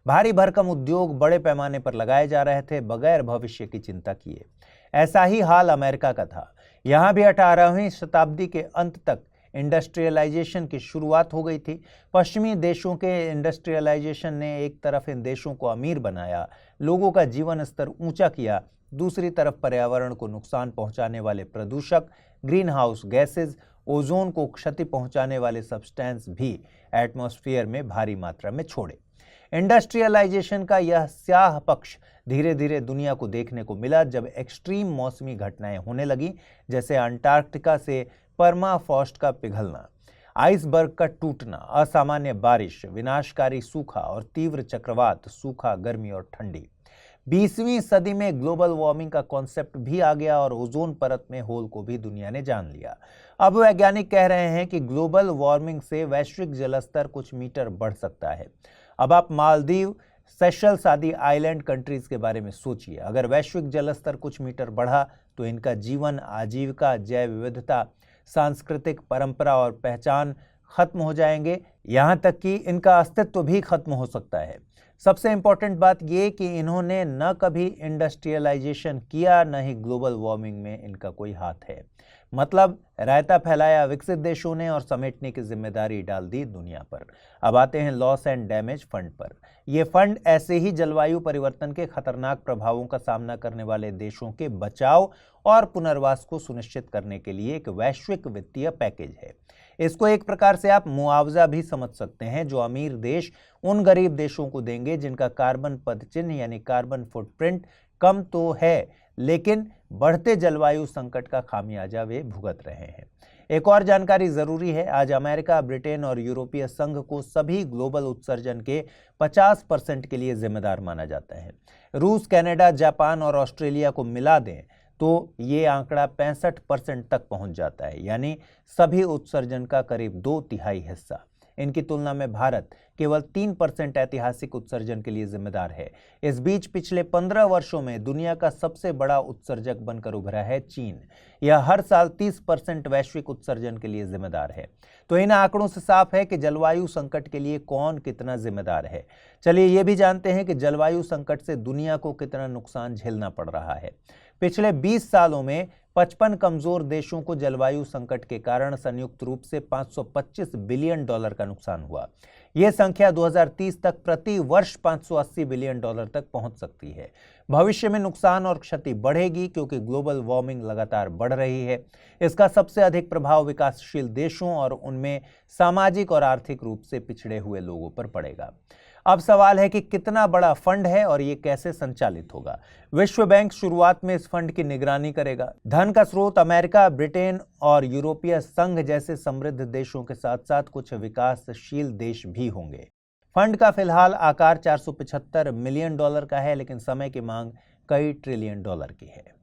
भारी भरकम उद्योग बड़े पैमाने पर लगाए जा रहे थे बगैर भविष्य की चिंता किए। ऐसा ही हाल अमेरिका का था। यहाँ भी 18वीं शताब्दी के अंत तक इंडस्ट्रियलाइजेशन की शुरुआत हो गई थी। पश्चिमी देशों के इंडस्ट्रियलाइजेशन ने एक तरफ इन देशों को अमीर बनाया, लोगों का जीवन स्तर ऊंचा किया, दूसरी तरफ पर्यावरण को नुकसान पहुंचाने वाले प्रदूषक, ग्रीन हाउस गैसेज, ओजोन को क्षति पहुंचाने वाले सब्सटेंस भी एटमॉस्फेयर में भारी मात्रा में छोड़े। इंडस्ट्रियलाइजेशन का यह स्याह पक्ष धीरे धीरे दुनिया को देखने को मिला जब एक्सट्रीम मौसमी घटनाएं होने लगी, जैसे अंटार्कटिका से परमाफ्रॉस्ट का पिघलना, आइसबर्ग का टूटना, असामान्य बारिश, विनाशकारी सूखा और तीव्र चक्रवात, सूखा, गर्मी और ठंडी। 20वीं सदी में ग्लोबल वार्मिंग का कॉन्सेप्ट भी आ गया और ओजोन परत में होल को भी दुनिया ने जान लिया। अब वैज्ञानिक कह रहे हैं कि ग्लोबल वार्मिंग से वैश्विक जलस्तर कुछ मीटर बढ़ सकता है। अब आप मालदीव, सेशल्स आदि आइलैंड कंट्रीज के बारे में सोचिए। अगर वैश्विक जलस्तर कुछ मीटर बढ़ा तो इनका जीवन, आजीविका, जैव विविधता, सांस्कृतिक परंपरा और पहचान खत्म हो जाएंगे। यहाँ तक कि इनका अस्तित्व भी खत्म हो सकता है। सबसे इंपॉर्टेंट बात यह कि इन्होंने न कभी इंडस्ट्रियलाइजेशन किया, न ही ग्लोबल वार्मिंग में इनका कोई हाथ है। मतलब रायता फैलाया विकसित देशों ने और समेटने की जिम्मेदारी डाल दी दुनिया पर। अब आते हैं लॉस एंड डैमेज फंड पर। यह फंड ऐसे ही जलवायु परिवर्तन के खतरनाक प्रभावों का सामना करने वाले देशों के बचाव और पुनर्वास को सुनिश्चित करने के लिए एक वैश्विक वित्तीय पैकेज है। इसको एक प्रकार से आप मुआवजा भी समझ सकते हैं जो अमीर देश उन गरीब देशों को देंगे जिनका कार्बन पदचिह्न यानी कार्बन फुटप्रिंट कम तो है, लेकिन बढ़ते जलवायु संकट का खामियाजा वे भुगत रहे हैं। एक और जानकारी जरूरी है। आज अमेरिका, ब्रिटेन और यूरोपीय संघ को सभी ग्लोबल उत्सर्जन के 50% के लिए जिम्मेदार माना जाता है। रूस, कनाडा, जापान और ऑस्ट्रेलिया को मिला दें तो ये आंकड़ा 65% तक पहुंच जाता है, यानी सभी उत्सर्जन का करीब 2/3 हिस्सा। इनकी तुलना में भारत केवल 3% ऐतिहासिक उत्सर्जन के लिए जिम्मेदार है। इस बीच पिछले 15 वर्षों में दुनिया का सबसे बड़ा उत्सर्जक बनकर उभरा है चीन। यह हर साल 30% वैश्विक उत्सर्जन के लिए जिम्मेदार है। तो इन आंकड़ों से साफ है कि जलवायु संकट के लिए कौन कितना जिम्मेदार है। चलिए ये भी जानते हैं कि जलवायु संकट से दुनिया को कितना नुकसान झेलना पड़ रहा है। पिछले 20 सालों में 55 कमजोर देशों को जलवायु संकट के कारण संयुक्त रूप से $525 बिलियन का नुकसान हुआ। यह संख्या 2030 तक प्रति वर्ष $580 बिलियन तक पहुंच सकती है। भविष्य में नुकसान और क्षति बढ़ेगी क्योंकि ग्लोबल वार्मिंग लगातार बढ़ रही है। इसका सबसे अधिक प्रभाव विकासशील देशों और उनमें सामाजिक और आर्थिक रूप से पिछड़े हुए लोगों पर पड़ेगा। अब सवाल है कि कितना बड़ा फंड है और ये कैसे संचालित होगा। विश्व बैंक शुरुआत में इस फंड की निगरानी करेगा। धन का स्रोत अमेरिका, ब्रिटेन और यूरोपीय संघ जैसे समृद्ध देशों के साथ साथ कुछ विकासशील देश भी होंगे। फंड का फिलहाल आकार $475 मिलियन का है, लेकिन समय की मांग कई ट्रिलियन डॉलर की है।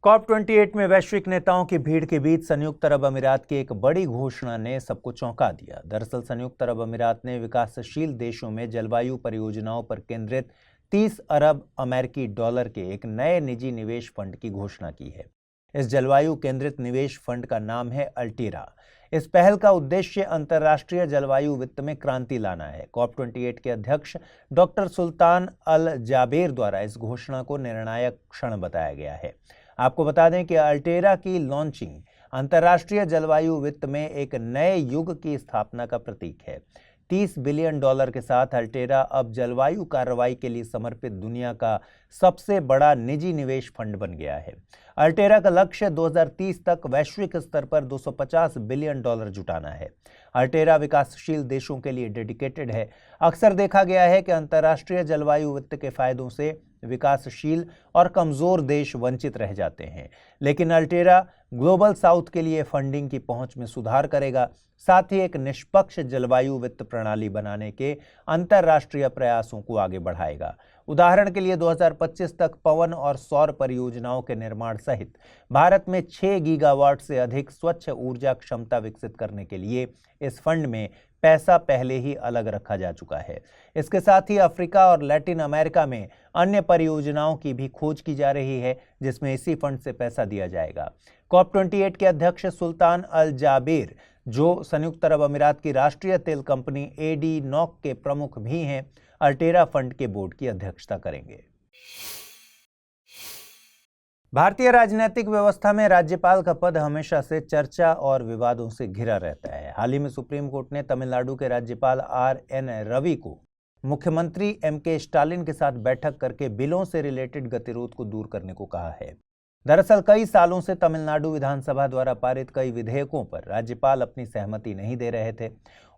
COP28 में वैश्विक नेताओं की भीड़ के बीच संयुक्त अरब अमीरात की एक बड़ी घोषणा ने सबको चौंका दिया। दरअसल संयुक्त अरब अमीरात ने विकासशील देशों में जलवायु परियोजनाओं पर केंद्रित 30 अरब अमेरिकी डॉलर के एक नए निजी निवेश फंड की घोषणा की है। इस जलवायु केंद्रित निवेश फंड का नाम है अल्टीरा। इस पहल का उद्देश्य अंतर्राष्ट्रीय जलवायु वित्त में क्रांति लाना है। COP28 के अध्यक्ष डॉक्टर सुल्तान अल जाबेर द्वारा इस घोषणा को निर्णायक क्षण बताया गया है। आपको बता दें कि अल्टेरा की लॉन्चिंग अंतर्राष्ट्रीय जलवायु वित्त में एक नए युग की स्थापना का प्रतीक है। $30 बिलियन के साथ अल्टेरा अब जलवायु कार्रवाई के लिए समर्पित दुनिया का सबसे बड़ा निजी निवेश फंड बन गया है। अल्टेरा का लक्ष्य 2030 तक वैश्विक स्तर पर $250 बिलियन जुटाना है। अल्टेरा विकासशील देशों के लिए डेडिकेटेड है। अक्सर देखा गया है कि अंतर्राष्ट्रीय जलवायु वित्त के फायदों से विकासशील और कमजोर देश वंचित रह जाते हैं, लेकिन अल्टेरा ग्लोबल साउथ के लिए फंडिंग की पहुंच में सुधार करेगा, साथ ही एक निष्पक्ष जलवायु वित्त प्रणाली बनाने के अंतर्राष्ट्रीय प्रयासों को आगे बढ़ाएगा। उदाहरण के लिए 2025 तक पवन और सौर परियोजनाओं के निर्माण सहित भारत में 6 गीगावाट से अधिक स्वच्छ ऊर्जा क्षमता विकसित करने के लिए इस फंड में पैसा पहले ही अलग रखा जा चुका है। इसके साथ ही अफ्रीका और लैटिन अमेरिका में अन्य परियोजनाओं की भी खोज की जा रही है, जिसमें इसी फंड से पैसा दिया जाएगा। COP28 के अध्यक्ष सुल्तान अल जाबेर, जो संयुक्त अरब अमीरात की राष्ट्रीय तेल कंपनी ADNOC के प्रमुख भी हैं, अल्टेरा फंड के बोर्ड की अध्यक्षता करेंगे। भारतीय राजनीतिक व्यवस्था में राज्यपाल का पद हमेशा से चर्चा और विवादों से घिरा रहता है। हाल ही में सुप्रीम कोर्ट ने तमिलनाडु के राज्यपाल RN रवि को मुख्यमंत्री MK स्टालिन के साथ बैठक करके बिलों से रिलेटेड गतिरोध को दूर करने को कहा है। दरअसल कई सालों से तमिलनाडु विधानसभा द्वारा पारित कई विधेयकों पर राज्यपाल अपनी सहमति नहीं दे रहे थे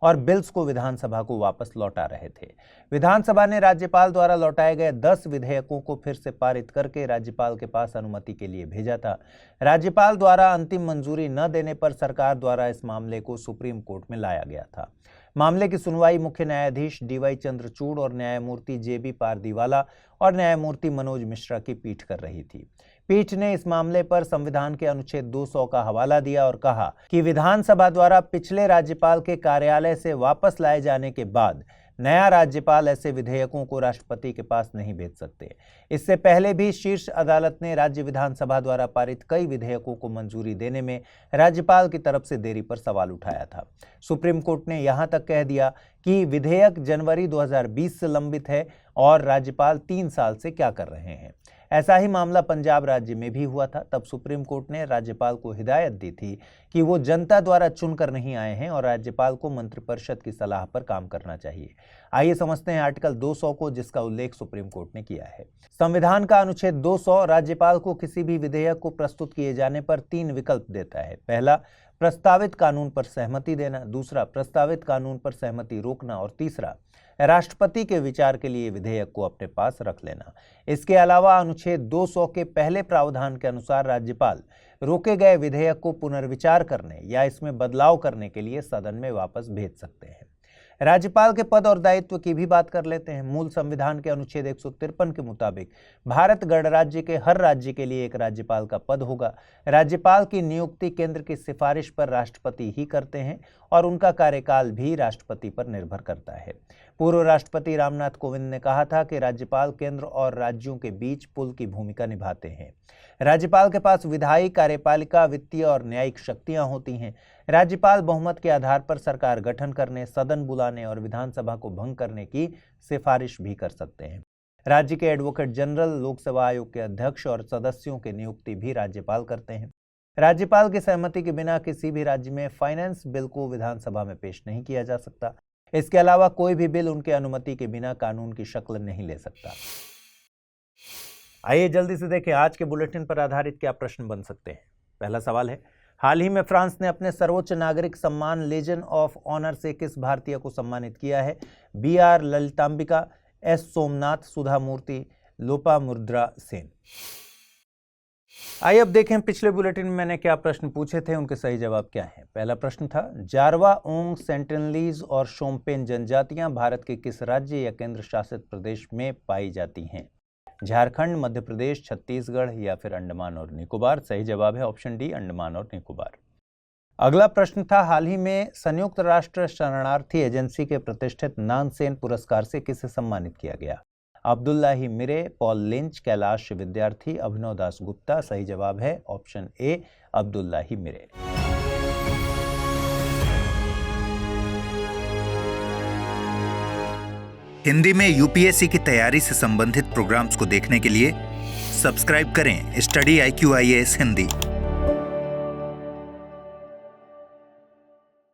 और बिल्स को विधानसभा को वापस लौटा रहे थे। विधानसभा ने राज्यपाल द्वारा लौटाए गए 10 विधेयकों को फिर से पारित करके राज्यपाल के पास अनुमति के लिए भेजा था। राज्यपाल द्वारा अंतिम मंजूरी न देने पर सरकार द्वारा इस मामले को सुप्रीम कोर्ट में लाया गया था। मामले की सुनवाई मुख्य न्यायाधीश DY चंद्रचूड़ और न्यायमूर्ति JB पारदीवाला और न्यायमूर्ति मनोज मिश्रा की पीठ कर रही थी। पीठ ने इस मामले पर संविधान के अनुच्छेद 200 का हवाला दिया और कहा कि विधानसभा द्वारा पिछले राज्यपाल के कार्यालय से वापस लाए जाने के बाद नया राज्यपाल ऐसे विधेयकों को राष्ट्रपति के पास नहीं भेज सकते। इससे पहले भी शीर्ष अदालत ने राज्य विधानसभा द्वारा पारित कई विधेयकों को मंजूरी देने में राज्यपाल की तरफ से देरी पर सवाल उठाया था। सुप्रीम कोर्ट ने यहां तक कह दिया कि विधेयक जनवरी 2020 से लंबित है और राज्यपाल 3 साल से क्या कर रहे हैं। ऐसा ही मामला पंजाब राज्य में भी हुआ था। तब सुप्रीम कोर्ट ने राज्यपाल को हिदायत दी थी कि वो जनता द्वारा चुनकर नहीं आए हैं और राज्यपाल को मंत्रिपरिषद की सलाह पर काम करना चाहिए। आइए समझते हैं आर्टिकल 200 को, जिसका उल्लेख सुप्रीम कोर्ट ने किया है। संविधान का अनुच्छेद 200 राज्यपाल को किसी भी विधेयक को प्रस्तुत किए जाने पर 3 विकल्प देता है। पहला, प्रस्तावित कानून पर सहमति देना, दूसरा, प्रस्तावित कानून पर सहमति रोकना और तीसरा, राष्ट्रपति के विचार के लिए विधेयक को अपने पास रख लेना। इसके अलावा अनुच्छेद 200 के पहले प्रावधान के अनुसार राज्यपाल रोके गए विधेयक को पुनर्विचार करने या इसमें बदलाव करने के लिए सदन में वापस भेज सकते हैं। राज्यपाल के पद और दायित्व की भी बात कर लेते हैं। मूल संविधान के अनुच्छेद 153 के मुताबिक भारत गणराज्य के हर राज्य के लिए एक राज्यपाल का पद होगा। राज्यपाल की नियुक्ति केंद्र की सिफारिश पर राष्ट्रपति ही करते हैं और उनका कार्यकाल भी राष्ट्रपति पर निर्भर करता है। पूर्व राष्ट्रपति रामनाथ कोविंद ने कहा था कि राज्यपाल केंद्र और राज्यों के बीच पुल की भूमिका निभाते हैं। राज्यपाल के पास विधायी, कार्यपालिका, वित्तीय और न्यायिक शक्तियां होती हैं। राज्यपाल बहुमत के आधार पर सरकार गठन करने, सदन बुलाने और विधानसभा को भंग करने की सिफारिश भी कर सकते हैं। राज्य के एडवोकेट जनरल, लोकसेवा आयोग के अध्यक्ष और सदस्यों की नियुक्ति भी राज्यपाल करते हैं। राज्यपाल की सहमति के बिना किसी भी राज्य में फाइनेंस बिल को विधानसभा में पेश नहीं किया जा सकता। इसके अलावा कोई भी बिल उनके अनुमति के बिना कानून की शक्ल नहीं ले सकता। आइए जल्दी से देखें आज के बुलेटिन पर आधारित क्या प्रश्न बन सकते हैं। पहला सवाल है, हाल ही में फ्रांस ने अपने सर्वोच्च नागरिक सम्मान लेजन ऑफ ऑनर से किस भारतीय को सम्मानित किया है? BR ललितांबिका, S सोमनाथ, सुधा मूर्ति, लोपामुद्रा सेन। आइए अब देखें पिछले बुलेटिन में मैंने क्या प्रश्न पूछे थे, उनके सही जवाब क्या हैं। पहला प्रश्न था, जारवा, ओंग, सेंटिनलीज और शोम्पेन जनजातियां भारत के किस राज्य या केंद्र शासित प्रदेश में पाई जाती हैं? झारखंड, मध्य प्रदेश, छत्तीसगढ़ या फिर अंडमान और निकोबार। सही जवाब है ऑप्शन डी, अंडमान और निकोबार। अगला प्रश्न था, हाल ही में संयुक्त राष्ट्र शरणार्थी एजेंसी के प्रतिष्ठित नानसेन पुरस्कार से किसे सम्मानित किया गया? Abdullahi Mire, Paul Lynch, Kailash Vidyarthi, Abhinav Das Gupta. सही जवाब है option A, Abdullahi Mire. Hindi में यूपीएससी की तैयारी से संबंधित प्रोग्राम्स को देखने के लिए सब्सक्राइब करें स्टडी IQ IAS हिंदी।